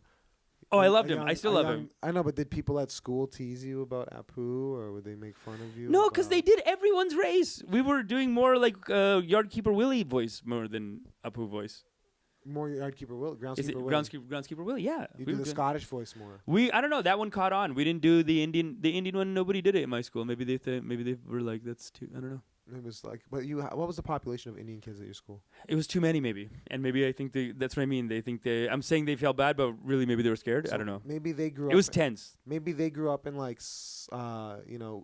Oh, I a loved him. young- I still a love young- him. I know, but did people at school tease you about Apu, or would they make fun of you? No, because about- they did everyone's race. We were doing more like Yardkeeper Willie voice more than Apu voice. more Yardkeeper Will, Is it Groundskeeper Will. Groundskeeper Willie? Yeah. You we do were the doing- Scottish voice more. I don't know. That one caught on. We didn't do the Indian one. Nobody did it in my school. Maybe they were like, that's too. I don't know. It was like, but what was the population of Indian kids at your school? It was too many, maybe, and maybe I think that's what I mean. They think I'm saying they felt bad, but really maybe they were scared. I So don't know. Maybe they grew up. It was tense. Maybe they grew up in like,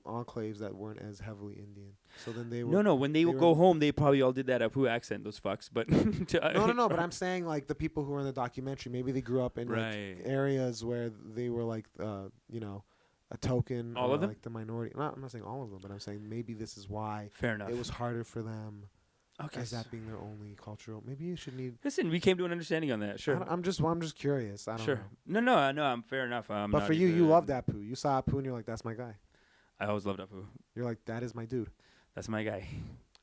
enclaves that weren't as heavily Indian. So then they were. No. When they would go home, they probably all did that Apu accent. Those fucks, but No. But I'm saying like the people who were in the documentary, maybe they grew up in Right. like areas where they were like, a token. All or of them? like the minority. I'm not saying all of them, but I'm saying maybe this is why Fair enough. it was harder for them. Okay. As that being their only cultural. Maybe you should need. Listen, we came to an understanding on that. Sure. I'm just curious. I don't Sure. know. No. I'm fair enough. But for you, you loved Apu. You saw Apu and you're like, that's my guy. I always loved Apu. You're like, that is my dude. That's my guy.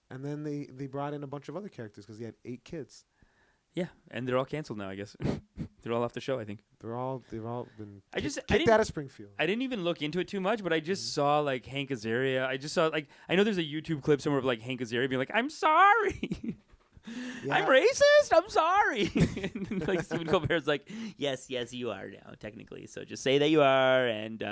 And then they brought in a bunch of other characters because he had 8 kids. Yeah, and they're all canceled now. I guess they're all off the show. I think. They've all been I just- I kicked didn't- out of Springfield. I didn't even look into it too much, but I just saw like Hank Azaria. I just saw like I know there's a YouTube clip somewhere of like Hank Azaria being like, "I'm sorry, Yeah. I'm racist. I'm sorry." And like Stephen Colbert's like, "Yes, you are now technically. So just say that you are, and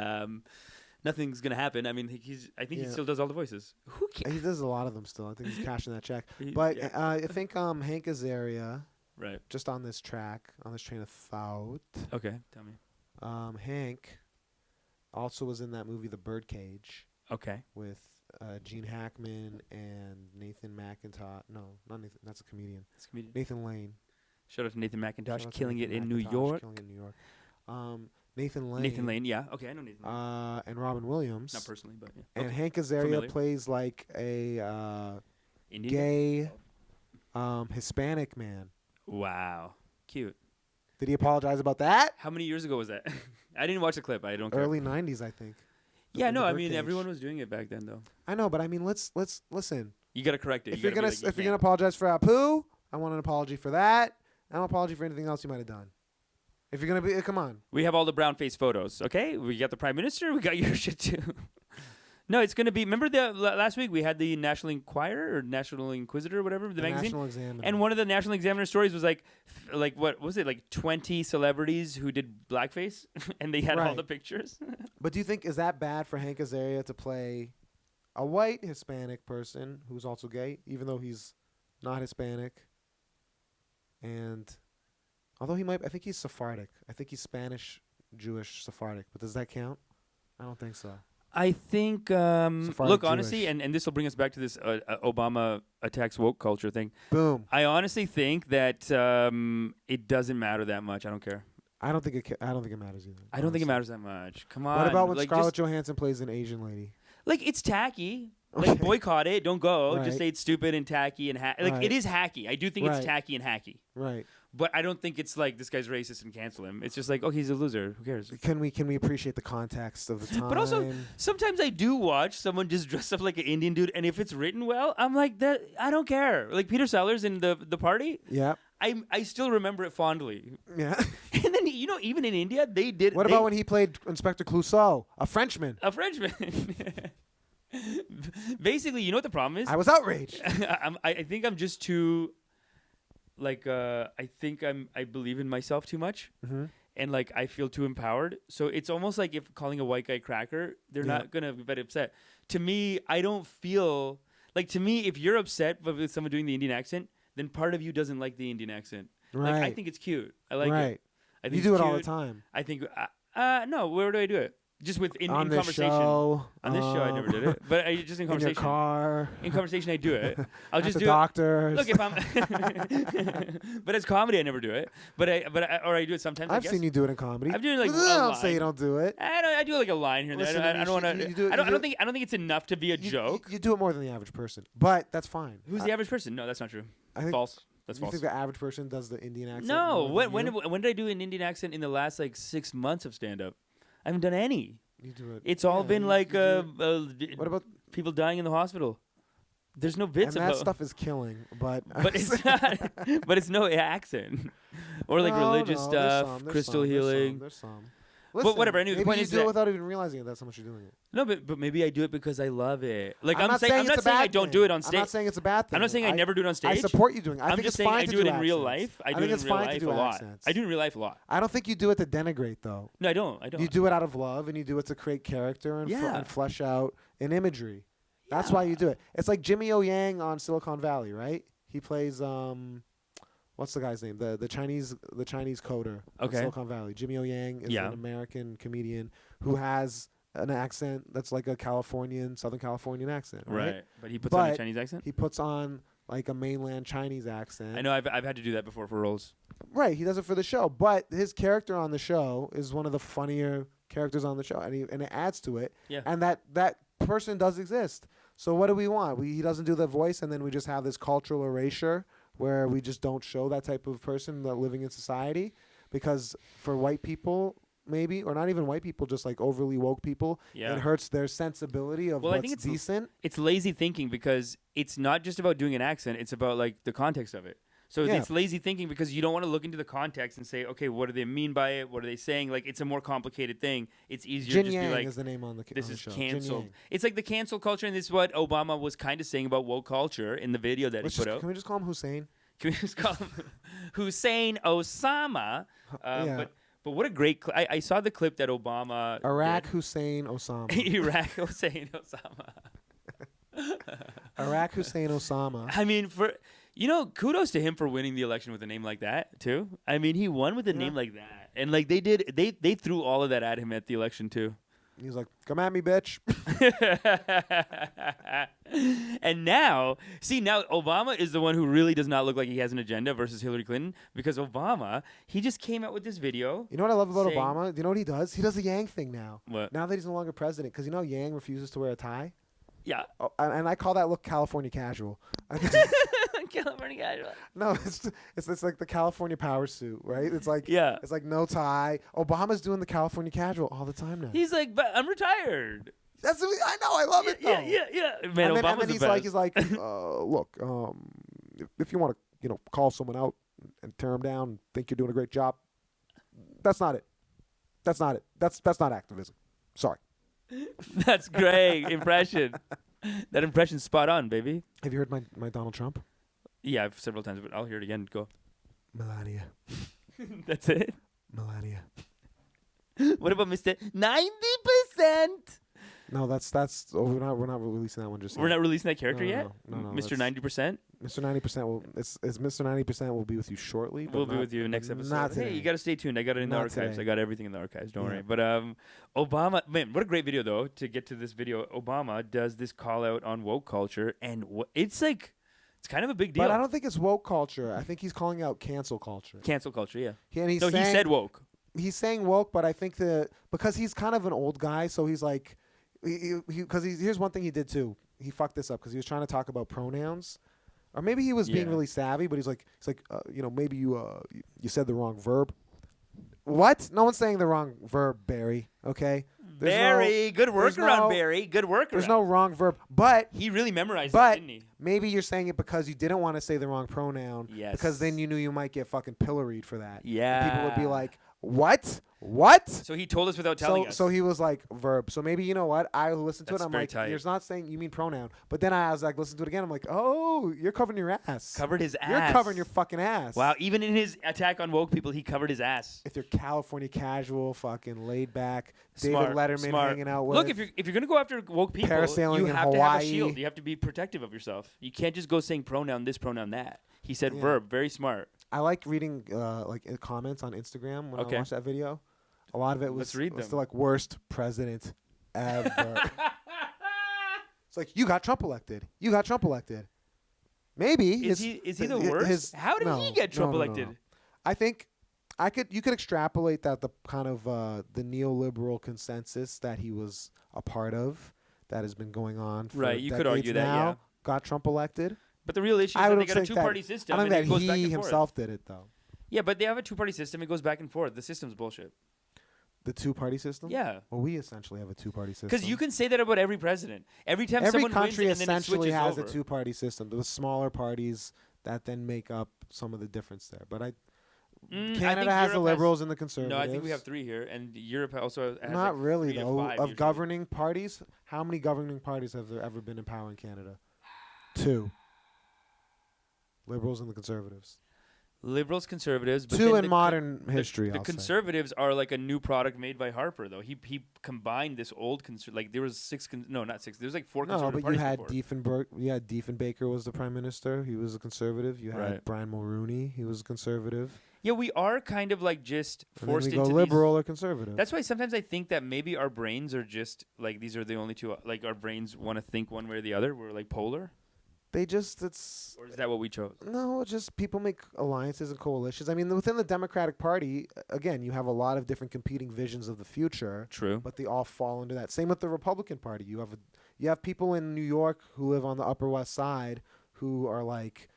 nothing's gonna happen." I mean, I think he Yeah. still does all the voices. Who cares? He does a lot of them still. I think he's cashing that check. He- But yeah. I think Hank Azaria, Right. just on this train of thought, Okay. Tell me. Hank also was in that movie The Birdcage Okay. with Gene Hackman and Nathan McIntosh. No, not Nathan. That's a comedian. This comedian. Nathan Lane. Shout out to Nathan Shout McIntosh, out to killing it Nathan in New McIntosh, York. Killing it in New York. Nathan Lane. Nathan Lane. Yeah. Okay, I know Nathan Lane. And Robin Williams. Not personally, but yeah. And Okay. Hank Azaria Familiar. plays like a Indian. gay Hispanic man. Wow. Cute. Did he apologize about that? How many years ago was that? I didn't watch the clip. I don't care. Early 90s, I think. Yeah, The no, I mean Birdcage. everyone was doing it back then though. I know, but I mean, let's listen. You gotta correct it. If you're gonna be like, apologize for Apu, I want an apology for that. I want an apology for anything else you might have done. If you're gonna be, come on. We have all the brown face photos. Okay, we got the prime minister. We got your shit too. No, it's gonna be. Remember the last week we had the National Enquirer or National Inquisitor, or whatever, the magazine. National Examiner. And one of the National Examiner stories was like what was it? Like 20 celebrities who did blackface, and they had all Right. the pictures. But do you think is that bad for Hank Azaria to play a white Hispanic person who's also gay, even though he's not Hispanic? And although he might, I think he's Sephardic. I think he's Spanish, Jewish, Sephardic. But does that count? I don't think so. I think, Sephardic look, honestly, Jewish. and this will bring us back to this Obama attacks woke culture thing. Boom. I honestly think that it doesn't matter that much. I don't care. I don't think it matters either. I don't think honestly. it matters that much. Come on. What about when like, Scarlett just, Johansson plays an Asian lady? like, it's tacky. Okay. Like, boycott it. Don't go. Right. Just say it's stupid and tacky and like Right. it is hacky. I do think it's Right. tacky and hacky. Right. But I don't think it's like this guy's racist and cancel him. It's just like, oh, he's a loser. Who cares? Can we appreciate the context of the time? But also, sometimes I do watch someone just dress up like an Indian dude, and if it's written well, I'm like, that. I don't care. Like Peter Sellers in the party, yeah, I still remember it fondly. yeah. And then even in India, they did. What about when he played Inspector Clouseau, a Frenchman? a Frenchman? Basically, you know what the problem is? I was outraged. I think I'm just too. Like I think I believe in myself too much. Mm-hmm. And like I feel too empowered, so it's almost like if calling a white guy cracker, they're Yeah. not gonna get upset. To me, I don't feel like. To me, if you're upset with someone doing the Indian accent, then part of you doesn't like the Indian accent. Right. Like I think it's cute. I like right. it. I think You do it's it all the cute. time. I think. No, where do I do it? Just in On this conversation. show. On this show, I never did it, but just in In conversation. your car. In conversation, I do it. I'll At just the do doctors. it. Look, if I'm. But as comedy, I never do it. But I do it sometimes. I I've guess. seen you do it in comedy. I'm doing like a don't line. say you don't do it. I do like a line here and Listen, there. I don't want you do to. it- I you do don't think it's enough to be a joke. You do it more than the average person, but that's fine. Who's the average person? No, that's not true. I think False. That's you false. think the average person does the Indian accent? No. more than you? When did I do an Indian accent in the last like 6 months of stand up? I haven't done any. You do it. It's all Yeah, been you- like you do what What about people dying in the hospital. There's no and bits that about stuff is killing, but but it's not. But it's no accent or like No, religious no, there's stuff, some, crystal there's some, healing. There's some. But Listen, whatever, anyway, the maybe point you is do it that- without even realizing it. That's how much you're doing it. No, but maybe I do it because I love it. Like I'm not saying, I'm it's not a saying bad I don't thing. do it on stage. I'm not saying it's a bad thing. I'm not saying I never do it on stage. I support you doing it. I I'm think just it's saying fine I to do it in accents. real life. I do think it it's in real fine to life do a lot. accents. I do it in real life a lot. I don't think you do it to denigrate, though. No, I don't. You do it out of love, and you do it to create character and, Yeah. and flesh out an imagery. That's why you do it. It's like Jimmy O Yang on Silicon Valley, right? He plays what's the guy's name? The Chinese coder on Okay. Silicon Valley. Jimmy O Yang is Yeah. an American comedian who has an accent that's like a Southern Californian accent, right? But he puts on a But Chinese accent. He puts on like a mainland Chinese accent. I know. I've had to do that before for roles. Right, he does it for the show, but his character on the show is one of the funnier characters on the show, and it adds to it. Yeah. And that person does exist. So what do we want? He doesn't do the voice, and then we just have this cultural erasure where we just don't show that type of person that living in society, because for white people, maybe, or not even white people, just like overly woke people, Yeah. it hurts their sensibility of Well, I what's think it's decent. It's lazy thinking because it's not just about doing an accent. It's about like the context of it. So Yeah. it's lazy thinking because you don't want to look into the context and say, okay, what do they mean by it? What are they saying? Like it's a more complicated thing. It's easier Jin to just Yang be like, is the name on the this on the is show. Jin canceled. Yang. It's like the cancel culture, and this is what Obama was kind of saying about woke culture in the video that he put out. Can we just call him Hussein? Can we just call him Hussein Osama? Yeah. But what a great I saw the clip that Obama Iraq did. Hussein Osama. Iraq Hussein Osama. Iraq Hussein Osama. I mean, kudos to him for winning the election with a name like that too. I mean, he won with a name like that, and like they threw all of that at him at the election too. He's like, "Come at me, bitch." And now Obama is the one who really does not look like he has an agenda versus Hillary Clinton, because Obama, he just came out with this video. You know what I love about saying- Obama? Do you know what he does? He does the Yang thing now. What? Now that he's no longer president, because you know Yang refuses to wear a tie. Yeah. Oh, and I call that look California casual. California guy. No, it's like the California power suit, right? It's like Yeah. it's like no tie. Obama's doing the California casual all the time now. He's like, but I'm retired. That's I know, I love it though. Yeah. Man, And then Obama's he's the like best. look, if you want to call someone out and tear them down and think you're doing a great job. That's not it. That's not it. That's not activism. Sorry. That's great impression. That impression's spot on, baby. Have you heard my Donald Trump? Yeah, I've several times, but I'll hear it again. Go. Melania. That's it. Melania. What about Mr. 90%? No, that's. Oh, we're not releasing that one just yet. We're not releasing that character No, yet. no, Mr. 90%. Mr. 90% will. It's Mr. 90% will be with you shortly. But We'll be not- with you next episode. Not Hey, today. you got to stay tuned. I got it in the Not archives. today. I got everything in the archives. Don't Yeah. worry. But Obama, man, what a great video though. To get to this video, Obama does this call out on woke culture, and it's like, it's kind of a big deal. But I don't think it's woke culture. I think he's calling out cancel culture. Cancel culture, yeah. And he's No, saying, he said woke. he's saying woke, but I think because he's kind of an old guy, so he's like, here's one thing he did too. He fucked this up because he was trying to talk about pronouns, or maybe he was being Yeah. really savvy, but he's like, maybe you said the wrong verb. What? No one's saying the wrong verb, Barry. Okay. There's Barry, good there's workaround, no- Barry. Good workaround. There's no wrong verb, but He really memorized But- that, didn't he? maybe you're saying it because you didn't want to say the wrong pronoun. Yes. Because then you knew you might get fucking pilloried for that. Yeah. And people would be like, "What? What?" So he told us without telling us. So he was like verb. So maybe you know what? I listened to That's it. I'm very like, tight. you're not saying you mean pronoun. But then I was like, listen to it again. I'm like, oh, you're covering your ass. Covered his ass. You're covering your fucking ass. Wow, even in his attack on woke people, he covered his ass. If you're California casual, fucking laid back, Smart, David Letterman smart. hanging out with. Look, if you're gonna go after woke people, Parasailing you in have to have a Hawaii. shield. You have to be protective of yourself. You can't just go saying pronoun this, pronoun that. He said Yeah. verb. Very smart. I like reading comments on Instagram when Okay. I watched that video. A lot of it was Let's read was them. still like worst president ever. It's like you got Trump elected. You got Trump elected. Maybe Is he the worst? How did he get Trump elected? No. I think you could extrapolate that the kind of the neoliberal consensus that he was a part of that has been going on for Right, you could decades argue that, now, yeah. got Trump elected. But the real issue is I that don't they got a think two-party that, system. I don't and it think goes that back he and forth. himself did it though. Yeah, but they have a two-party system. It goes back and forth. The system's bullshit. The two-party system. Yeah. Well, we essentially have a two-party system. Because you can say that about every president. Every time Every someone country wins it and then it essentially switches has over. a two-party system. There smaller parties that then make up some of the difference there. But I Canada think has the Europe liberals and the conservatives. No, I think we have 3 here, and Europe also has Not like really 3 to though. 5 Of usually. governing parties, how many governing parties have there ever been in power in Canada? 2. Liberals and the conservatives. Liberals, conservatives. But 2 then in the modern the- history. The I'll say. conservatives are like a new product made by Harper, though. He combined this old like there was 6 no, not 6. There was like 4 No, conservative but you parties had before. Diefenbaker was the prime minister. He was a conservative. You had Right. Brian Mulroney. He was a conservative. Yeah, we are kind of like just And then forced we go into liberal or conservative. That's why sometimes I think that maybe our brains are just like these are the only two. Like our brains want to think one way or the other. We're like polar, it's or is that what we chose? no, just people make alliances and coalitions. I mean, within the Democratic Party, again, you have a lot of different competing visions of the future, True. but they all fall into that. Same with the Republican Party. You have people in New York who live on the Upper West Side who are like,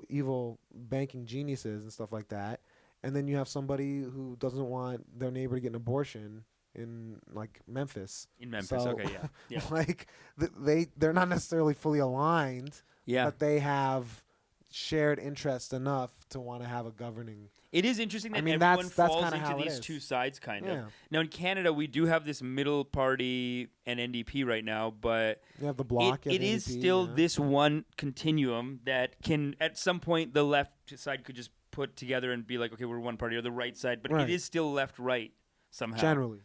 evil banking geniuses and stuff like that. And then you have somebody who doesn't want their neighbor to get an abortion in like Memphis. In Memphis, So, okay, yeah, yeah, Like they're not necessarily fully aligned, yeah. but they have shared interest enough to want to have a governing. It is interesting that I mean, everyone that's falls kinda into how it these is. two sides, kind Yeah. of. Now in Canada, we do have this middle party and NDP right now, but You have the bloc. it is still this one continuum that can, at some point, the left side could just put together and be like, okay, we're one party, or the right side, but Right. it is still left-right somehow. generally.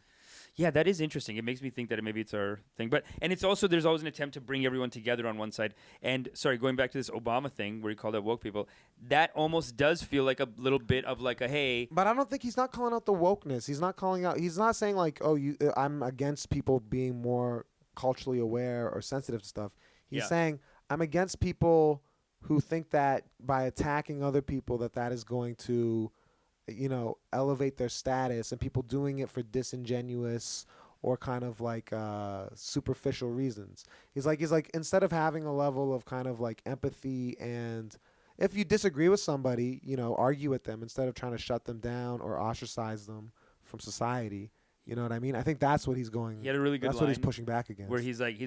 Yeah, that is interesting. It makes me think that maybe it's our thing. And it's also, there's always an attempt to bring everyone together on one side. And, sorry, going back to this Obama thing where he called out woke people, that almost does feel like a little bit of like a, hey, But I don't think he's not calling out the wokeness. He's not calling out. He's not saying like, oh, I'm against people being more culturally aware or sensitive to stuff. He's Yeah. saying I'm against people who think that by attacking other people that is going to, elevate their status, and people doing it for disingenuous or kind of like superficial reasons. He's like instead of having a level of kind of like empathy, and if you disagree with somebody, argue with them instead of trying to shut them down or ostracize them from society. You know what I mean? I think that's what he's going. He had a really good That's line what he's pushing back against. where he's like,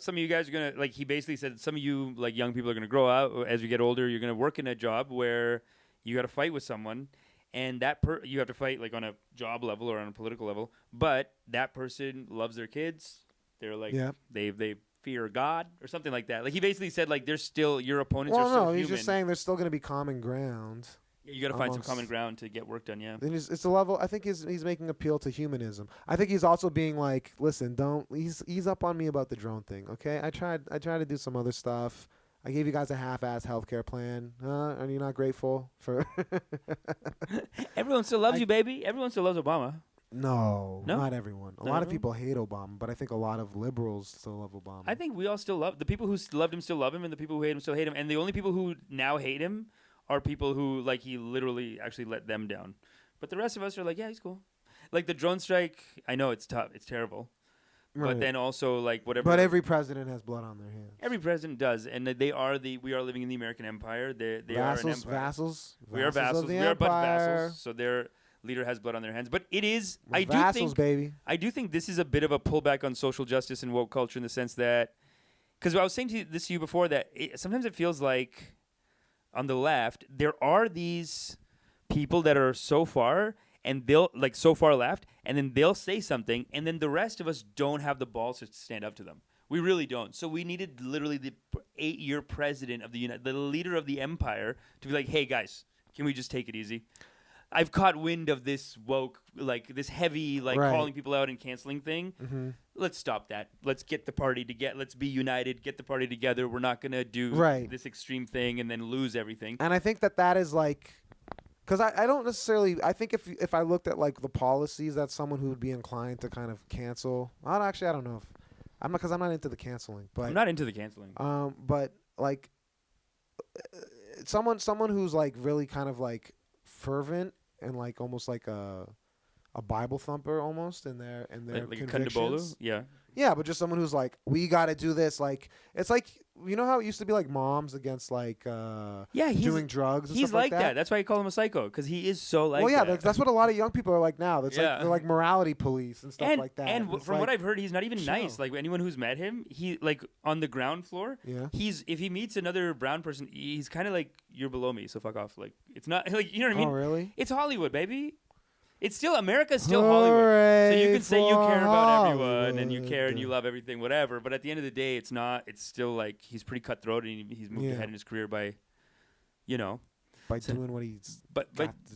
some of you guys are gonna like. He basically said some of you like young people are gonna grow out as you get older. You're gonna work in a job where you got to fight with someone, and you have to fight like on a job level or on a political level. But that person loves their kids. They're like they fear God or something like that. Like he basically said like there's still your opponents are still human. He's just saying there's still going to be common ground. Yeah, you got to find some common ground to get work done. Yeah, and it's a level. I think he's making appeal to humanism. I think he's also being like, listen, don't he's up on me about the drone thing. Okay, I tried to do some other stuff. I gave you guys a half-ass healthcare plan. Are you not grateful for? Everyone still loves you, baby. Everyone still loves Obama. No, not everyone. A lot of everyone? people hate Obama, but I think a lot of liberals still love Obama. I think we all still love the people who loved him still love him, and the people who hate him still hate him. And the only people who now hate him are people who like he literally actually let them down. But the rest of us are like, yeah, he's cool. Like the drone strike, I know it's tough, it's terrible. Right. But then also like whatever. But every president has blood on their hands. Every president does, and we are living in the American empire. They vassals, are an empire. Vassals. We are vassals. We are but vassals. So their leader has blood on their hands. But it is. We're vassals, baby. I do think this is a bit of a pullback on social justice and woke culture in the sense that, because I was saying to you before that sometimes it feels like on the left there are these people that are so far. And they'll like so far left, and then they'll say something, and then the rest of us don't have the balls to stand up to them. We really don't. So we needed literally the 8-year president of the leader of the empire, to be like, "Hey guys, can we just take it easy?" I've caught wind of this woke, like this heavy, like calling people out and canceling thing. Mm-hmm. Let's stop that. Let's get the party together. Let's be united. Get the party together. We're not gonna do this extreme thing and then lose everything. And I think that is like. Because I don't necessarily. I think if I looked at like the policies that someone who would be inclined to kind of cancel. I don't know if I'm not, because I'm not into the canceling. But I'm not into the canceling. But like someone who's like really kind of like fervent and like almost like a Bible thumper almost in their like convictions. Yeah, but just someone who's like, we got to do this. Like, it's like, you know how it used to be like moms against like doing drugs and he's stuff like that. That's why you call him a psycho, because he is so like that. that. That's what a lot of young people are like now. That's like, they're like morality police and stuff like that. And from what I've heard, he's not even nice. Like anyone who's met him, he like on the ground floor, if he meets another brown person, he's kind of like, you're below me, so fuck off. Like it's not like, you know what I mean? Oh, really? It's Hollywood, baby. It's still America's still Hollywood. So you can say you care about everyone and you care and you love everything, whatever. But at the end of the day, it's not. It's still like he's pretty cutthroat and he's moved ahead in his career by, doing what he's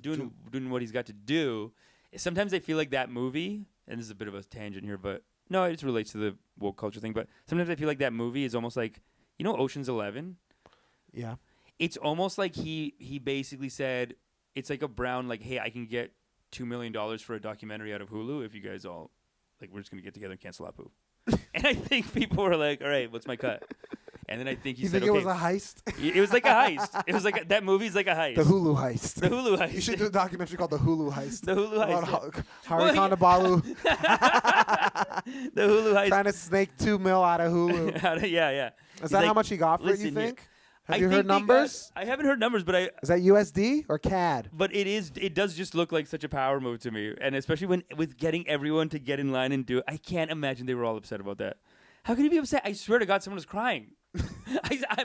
doing what he's got to do. Sometimes I feel like that movie, and this is a bit of a tangent here, but no, it just relates to the woke culture thing. But sometimes I feel like that movie is almost like, Ocean's 11. Yeah. It's almost like he basically said, it's like a Brown, like, hey, I can get $2 million for a documentary out of Hulu if you guys all, like, we're just going to get together and cancel Apu. And I think people were like, all right, what's my cut? And then I think he said, it was a heist? It was like a heist. It was like, that movie's like a heist. The Hulu heist. The Hulu heist. You should do a documentary called The Hulu Heist. The Hulu heist. About Hari Kondabolu. The Hulu heist. Trying to snake $2 million out of Hulu. Yeah. Is that how much he got for it, you think? Have you heard numbers? I haven't heard numbers, but is that USD or CAD? But it does just look like such a power move to me, and especially with getting everyone to get in line and do it. I can't imagine they were all upset about that. How can you be upset? I swear to God, someone was crying.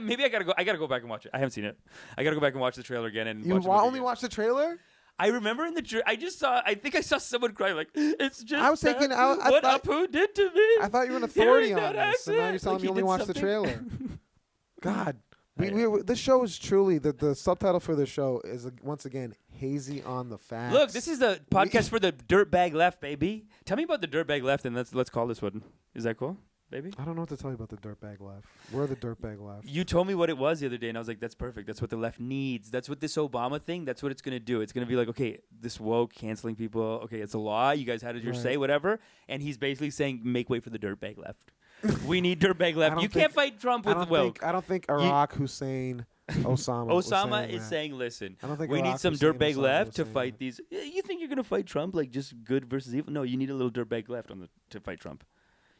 Maybe I gotta go. I gotta go back and watch it. I haven't seen it. I gotta go back and watch the trailer again. And you only watched the trailer? I remember in the I think I saw someone crying like, it's just I was thinking what Apu did to me. I thought you were an authority on this, and now you're telling me you only watched the trailer. God. This show is truly the subtitle for the show is once again hazy on the facts. Look, this is the podcast for the dirtbag left, baby. Tell me about the dirtbag left, and let's call this one. Is that cool, baby? I don't know what to tell you about the dirtbag left. We're the dirtbag left. You told me what it was the other day, and I was like, that's perfect. That's what the left needs. That's what this Obama thing. That's what it's gonna do. It's gonna be like, okay, this woke canceling people. Okay, it's a law. You guys had your say, whatever. And he's basically saying, make way for the dirtbag left. We need dirtbag left. You can't fight Trump with woke. I don't think Iraq, Hussein, Osama is saying, listen, I don't think we Iraq, need some Hussein, dirtbag Osama left to saying fight these. You think you're going to fight Trump like just good versus evil? No, you need a little dirtbag left to fight Trump.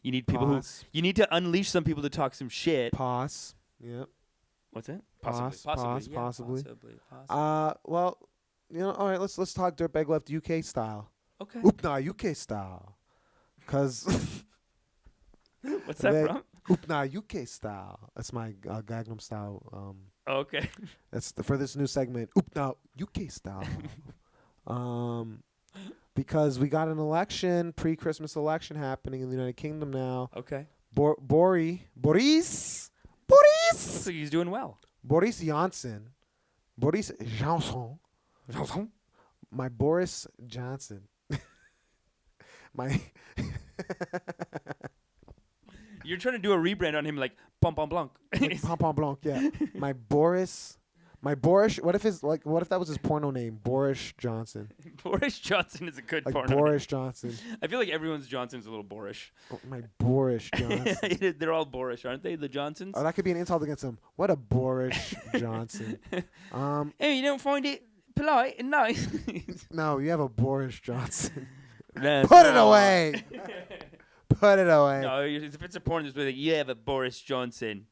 You need people you need to unleash some people to talk some shit. Yep. What's that? Possibly. Well, all right, let's talk dirtbag left UK style. Okay. Upna UK style. Because What's that from? Upna UK style. That's my Gangnam style. Oh, okay. That's for this new segment. Upna UK style. Because we got an election, pre-Christmas election happening in the United Kingdom now. Okay. Boris Looks like he's doing well. Boris Johnson. My Boris Johnson. My You're trying to do a rebrand on him like Pom Pom Blanc. Pom Blanc, yeah. My Boris. What if that was his porno name? Boris Johnson. Boris Johnson is a good Like porno Boris name. Johnson. I feel like everyone's Johnson's a little Borish. Oh, my Boris Johnson. They're all Borish, aren't they? The Johnsons. Oh, that could be an insult against him. What a Boris Johnson. Hey, you don't find it polite and nice? No, you have a Boris Johnson. That's Put it not- away. Put it away. No, if it's a porn, it's like you have a Boris Johnson,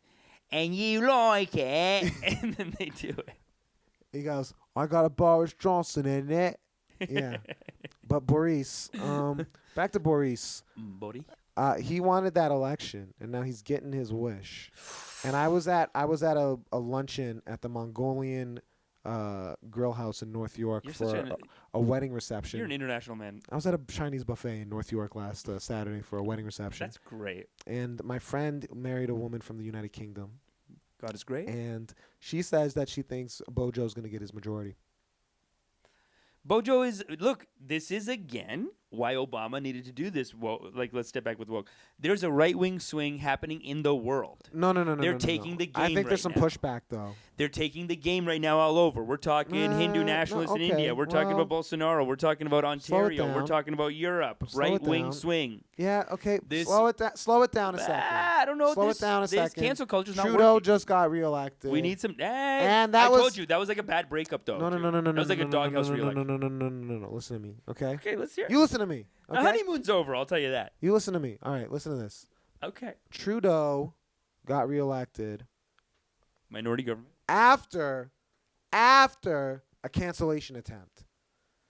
and you like it, and then they do it. He goes, I got a Boris Johnson in it. Yeah. But Boris, back to Boris. Buddy. He wanted that election, and now he's getting his wish. And I was at a luncheon at the Mongolian grill house in North York You're for such a wedding reception. You're an international man. I was at a Chinese buffet in North York last Saturday for a wedding reception. That's great. And my friend married a woman from the United Kingdom. God is great. And she says that she thinks Bojo's going to get his majority. Bojo is look. This is again why Obama needed to do this. Well, let's step back with woke. There's a right wing swing happening in the world. No. They're taking the game I think there's right some now. pushback though. They're taking the game right now all over. We're talking Hindu nationalists in okay, India. We're talking well, about Bolsonaro. We're talking about Ontario. We're down. talking about Europe. Slow it Right wing down. swing. Yeah. Okay. This- Slow it down a second. I don't know. Slow this, it down a this second. cancel culture's not Trudeau working. just got reelected. We need some. And I that was told you that was like a bad breakup though. no. That was like a doghouse no. reelection. Listen to me, okay? Okay, let's hear it. You listen to me, The okay? honeymoon's over. I'll tell you that. You listen to me. All right, listen to this. Okay. Trudeau got reelected Minority government. after a cancellation attempt.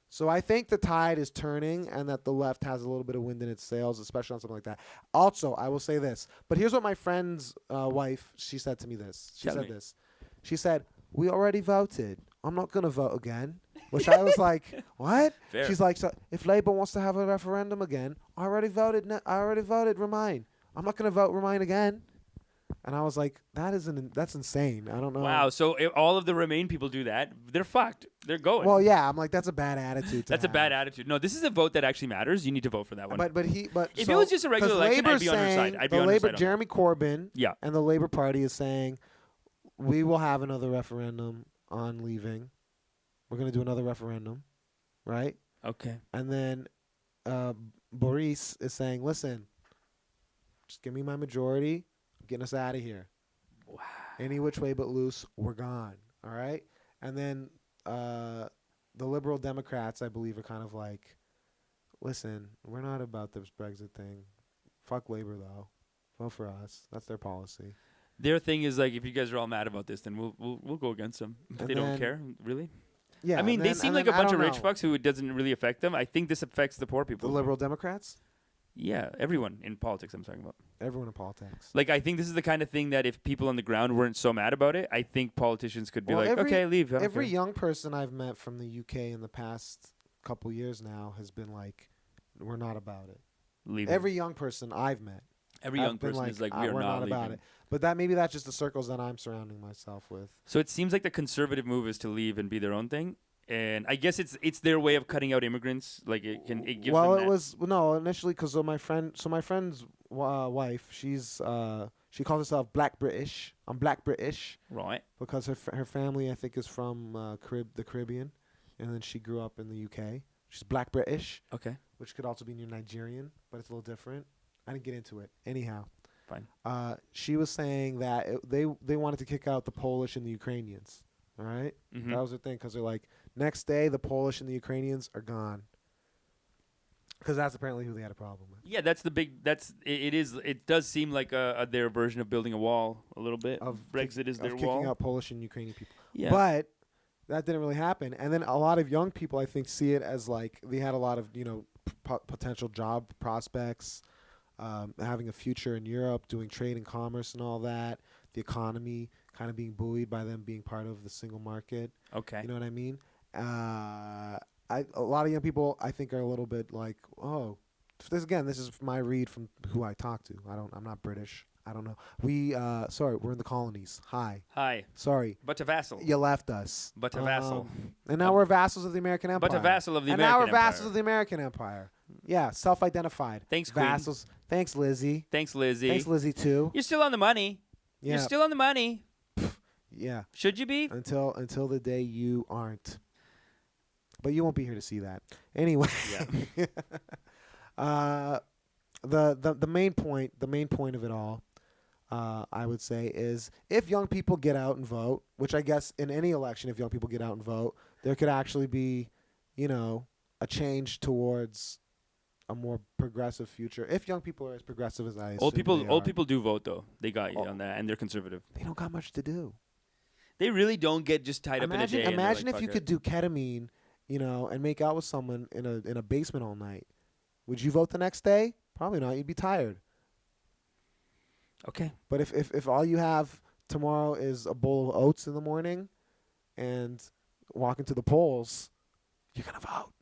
So I think the tide is turning and that the left has a little bit of wind in its sails, especially on something like that. Also, I will say this. But here's what my friend's wife, she said to me this. She Tell said me. this. She said, we already voted. I'm not going to vote again. Which I was like, what? Fair. She's like, so if Labour wants to have a referendum again, I already voted. Remain. I'm not going to vote Remain again. And I was like, that's insane. I don't know. Wow. So if all of the Remain people do that, they're fucked. They're going. Well, yeah. I'm like, that's a bad attitude. That's a bad attitude. No, this is a vote that actually matters. You need to vote for that one. But If it was just a regular 'cause election, I'd Labor's be on her side. saying- I'd be the on her Labor, side on Jeremy Corbyn Yeah. and the Labor Party is saying we will have another referendum on leaving. We're going to do another referendum, right? Okay. And then Boris is saying, listen, just give me my majority. I'm getting us out of here. Wow. Any which way but loose, we're gone. All right? And then the Liberal Democrats, I believe, are kind of like, listen, we're not about this Brexit thing. Fuck Labor, though. Vote for us. That's their policy. Their thing is like, if you guys are all mad about this, then we'll go against them. If And they don't then- care, really. Yeah. I mean, and they then- seem and like then a I bunch of don't rich know. fucks who it doesn't really affect them. I think this affects the poor The people. Liberal Democrats? Yeah, everyone in politics. I'm talking about. Everyone in politics. Like, I think this is the kind of thing that if people on the ground weren't so mad about it, I think politicians could be Well, like, okay, leave. I don't Every care. young person I've met from the UK in the past couple years now has been like, we're not about it. Leave. Every young person I've met. Every I've young been person is like, we are we're not about leaving. it. But maybe that's just the circles that I'm surrounding myself with. So it seems like the conservative move is to leave and be their own thing. And I guess it's their way of cutting out immigrants. Like it gives Well, them it that. was initially because of my friend's wife. She calls herself Black British. I'm Black British Right. because her family I think is from the Caribbean, and then she grew up in the UK. She's Black British, Okay. which could also be Nigerian, but it's a little different. I didn't get into it. Anyhow, Fine. she was saying that they wanted to kick out the Polish and the Ukrainians. All right, Mhm. that was their thing because they're like, next day the Polish and the Ukrainians are gone because that's apparently who they had a problem with. Yeah, that's the big. That's it. It does seem like their version of building a wall a little bit. Of Brexit is their of kicking wall. out Polish and Ukrainian people. Yeah. But that didn't really happen. And then a lot of young people, I think, see it as like they had a lot of potential job prospects, having a future in Europe, doing trade and commerce and all that. The economy kind of being buoyed by them being part of the single market. Okay. You know what I mean? A lot of young people, I think, are a little bit like, oh, this is my read from who I talk to. I'm not British. I don't know. We're in the colonies. Hi. Sorry. But a vassal. You left us. But a vassal. And now we're vassals of the American Empire. But a vassal of the and American now we're Empire. vassals of the American Empire. Yeah, self-identified. Thanks, Queen. Vassals. Thanks, Lizzie. Thanks, Lizzie. Thanks, Lizzie, too. You're still on the money. Yeah. You're still on the money. Yeah. Should you be? Until the day you aren't. But you won't be here to see that. Anyway. Yeah. The main point of it all, I would say, is if young people get out and vote, which I guess in any election, if young people get out and vote, there could actually be, a change towards a more progressive future. If young people are as progressive as I assume Old people do vote though. They got you on that, and they're conservative. They don't got much to do. They really don't get just tied up in a day. Imagine if you could do ketamine, and make out with someone in a basement all night. Would you vote the next day? Probably not. You'd be tired. Okay. But if all you have tomorrow is a bowl of oats in the morning and walking to the polls, you're going to vote.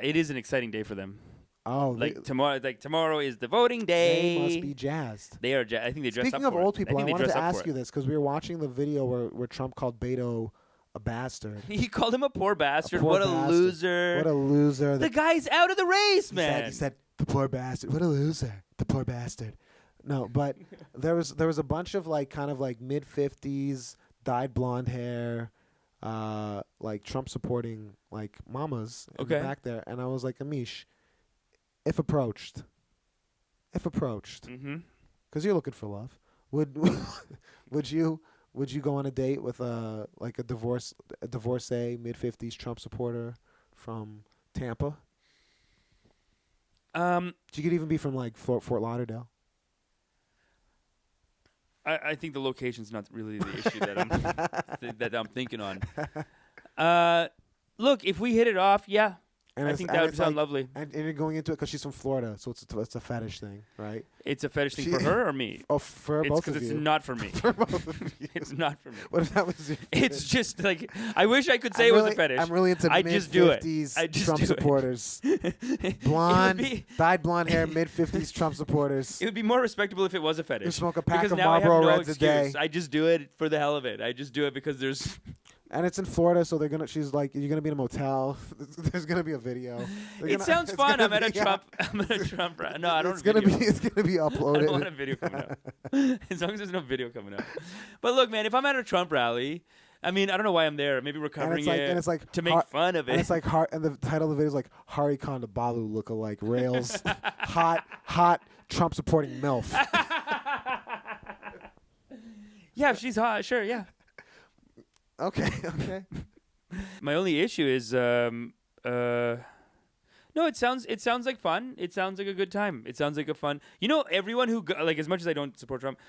It is an exciting day for them. Oh, tomorrow is the voting day. They must be jazzed. They are. I think they dress up for it. Speaking of old people, I wanted to ask you it. this because we were watching the video where Trump called Beto a bastard. He called him a poor bastard. What a loser. What a loser. The guy's out of the race, man. He said, the poor bastard. What a loser. The poor bastard. No, but there was a bunch of kind of mid-50s, dyed blonde hair, Trump supporting mamas in the back there, and I was like, Amish, if approached, because you're looking for love, would you go on a date with a divorcee mid-50s Trump supporter from Tampa? She could even be from Fort Lauderdale. I think the location's not really the issue that I'm thinking on. Look, if we hit it off, yeah. I think that would sound lovely. And you're going into it because she's from Florida, so it's a fetish thing, right? It's a fetish thing for her or me? Oh, for both of you. Because it's not for me. For both of you. It's not for me. What if that was your It's just I wish I could say it was a fetish. I'm really into mid-50s Trump supporters. Blonde, dyed blonde hair, mid-50s Trump supporters. It would be more respectable if it was a fetish. You smoke a pack because of now Marlboro I have no Reds excuse. a day. I just do it for the hell of it. I just do it because there's... And it's in Florida, so she's like, you're gonna be in a motel. There's gonna be a video. It sounds fun. I'm at a Trump. I'm at a Trump. No, I don't. It's gonna be uploaded. I don't want a video coming up. As long as there's no video coming up. But look, man, if I'm at a Trump rally, I mean, I don't know why I'm there. Maybe we're covering and it's like to make fun of it. And it's and the title of the video is like Hari Kondabalu lookalike rails, hot Trump supporting MILF. Yeah, if she's hot, sure, yeah. Okay. My only issue is, no, it sounds like fun. It sounds like a good time. It sounds like a fun. Everyone who as much as I don't support Trump,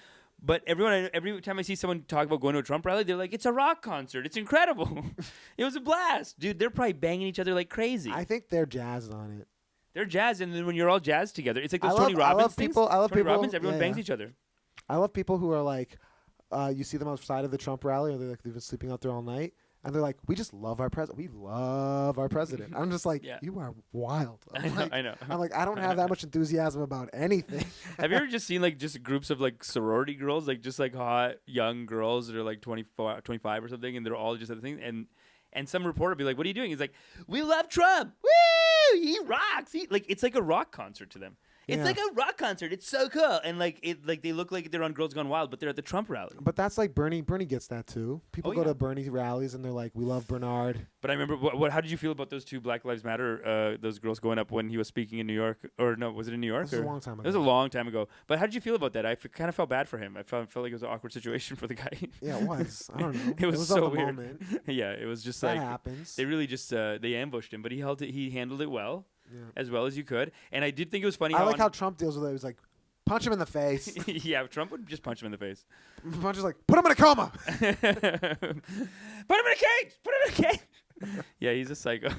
but every time I see someone talk about going to a Trump rally, they're like, it's a rock concert. It's incredible. It was a blast, dude. They're probably banging each other like crazy. I think they're jazzed on it. They're jazzed, and then when you're all jazzed together, it's like those Tony Robbins things. I love Tony people. Robbins, everyone bangs each other. I love people who are like. You see them outside of the Trump rally, or they've been sleeping out there all night, and they're like, "We just love our president. We love our president." I'm just like, "You are wild." I know. I'm like, I don't have that much enthusiasm about anything. Have you ever just seen just groups of sorority girls, hot young girls that are 24, 25 or something, and they're all just at the thing, and some reporter will be like, "What are you doing?" He's like, "We love Trump. Woo! He rocks." It's like a rock concert to them. It's like a rock concert. It's so cool, and they look like they're on Girls Gone Wild, but they're at the Trump rally. But that's like Bernie. Bernie gets that too. People go to Bernie rallies and they're like, "We love Bernard." But I remember how did you feel about those two Black Lives Matter those girls going up when he was speaking in New York? Or no, was it in New York? This was a long time ago. It was a long time ago. But how did you feel about that? I kind of felt bad for him. I felt like it was an awkward situation for the guy. Yeah, it was. I don't know. It was so weird. Moment. Yeah, it was just that happens. They really just they ambushed him, but he handled it well. Yeah. As well as you could, and I did think it was funny. I like how Trump deals with it. He was like, Punch him in the face. Yeah, Trump would just punch him in the face. Punch is like, put him in a coma. Put him in a cage. Put him in a cage. Yeah, he's a psycho.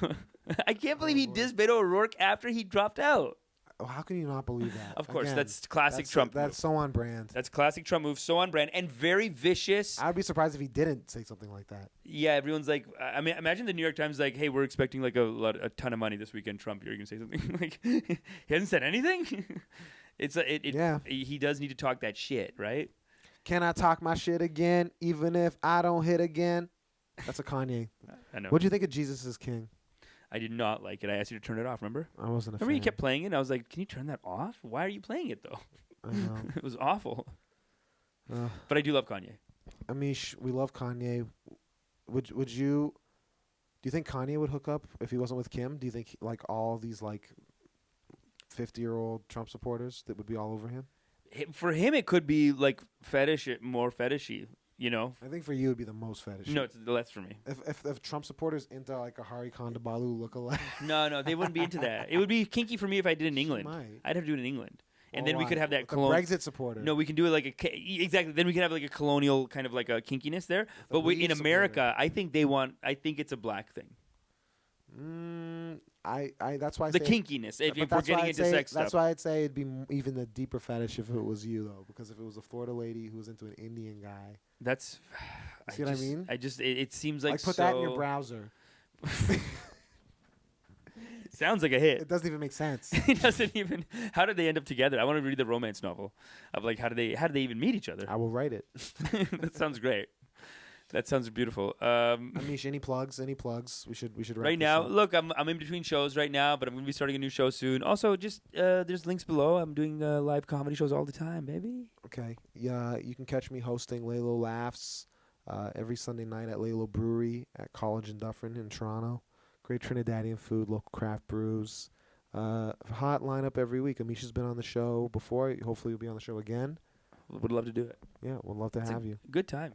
I can't believe he dissed Beto O'Rourke after he dropped out. Oh, how can you not believe that? Of course, Again, that's classic Trump. That's so on brand. That's classic Trump move, so on brand, and very vicious. I'd be surprised if he didn't say something like that. Yeah, everyone's like, I mean, imagine the New York Times like, hey, we're expecting like a ton of money this weekend. Trump, you're gonna say something like, he hasn't said anything. Yeah. He does need to talk that shit, right? Can I talk my shit again, even if I don't hit again? That's a Kanye. I know. What do you think of Jesus is King? I did not like it. I asked you to turn it off. Remember? I wasn't a Remember fan. you kept playing it. And I was like, can you turn that off? Why are you playing it though? I know. It was awful. Uh, But I do love Kanye. Amish, we love Kanye. Would you? Do you think Kanye would hook up if he wasn't with Kim? Do you think like all these like 50-year-old Trump supporters that would be all over him? For him, it could be like more fetishy. You know? I think for you it'd be the most fetish. No, it's less for me. If Trump supporters into like a Hari Kondabolu lookalike. No, they wouldn't be into that. It would be kinky for me if I did it in England. might. I'd have to do it in England. And Well, then we why? could have that With the colonial. Brexit supporter. No, we can do it like exactly. Then we can have like a colonial kind of like a kinkiness there. But in Leave America, I think I think it's a black thing. That's why I The say kinkiness. If but we're that's why getting I'd into say- sex That's stuff. why I'd say it'd be even a deeper fetish if it was you though, because if it was a Florida lady who was into an Indian guy, That's. See what I mean? It seems like put that in your browser. Sounds like a hit. It doesn't even make sense. It doesn't even. How did they end up together? I want to read the romance novel of like how did they even meet each other? I will write it. That sounds great. That sounds beautiful. Amish, any plugs? Any plugs? We should wrap Right this now, up. look, I'm in between shows right now, but I'm going to be starting a new show soon. Also, just there's links below. I'm doing live comedy shows all the time, baby. Okay. Yeah, you can catch me hosting Lalo Laughs every Sunday night at Lalo Brewery at College and Dufferin in Toronto. Great Trinidadian food, local craft brews. Hot lineup every week. Amisha's been on the show before. Hopefully, you'll be on the show again. Would love to do it. Yeah, we'd love to have you. Good time.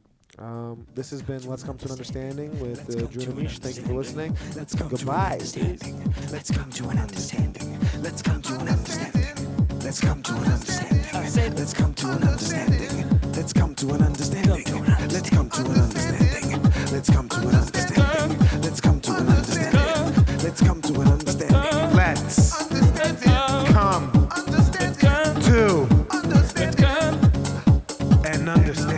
This has been Let's Come to an Understanding with Drew and Amish. Thank you for listening. Let's come Goodbye. to an understanding. Let's come to an understanding. Let's come to an understanding. Let's come to an understanding. I said, let's come to an understanding. Let's come to an understanding. Let's come to an understanding. Let's come to an understanding. Let's come to an understanding. Let's come to an understanding. Let's come to an understanding.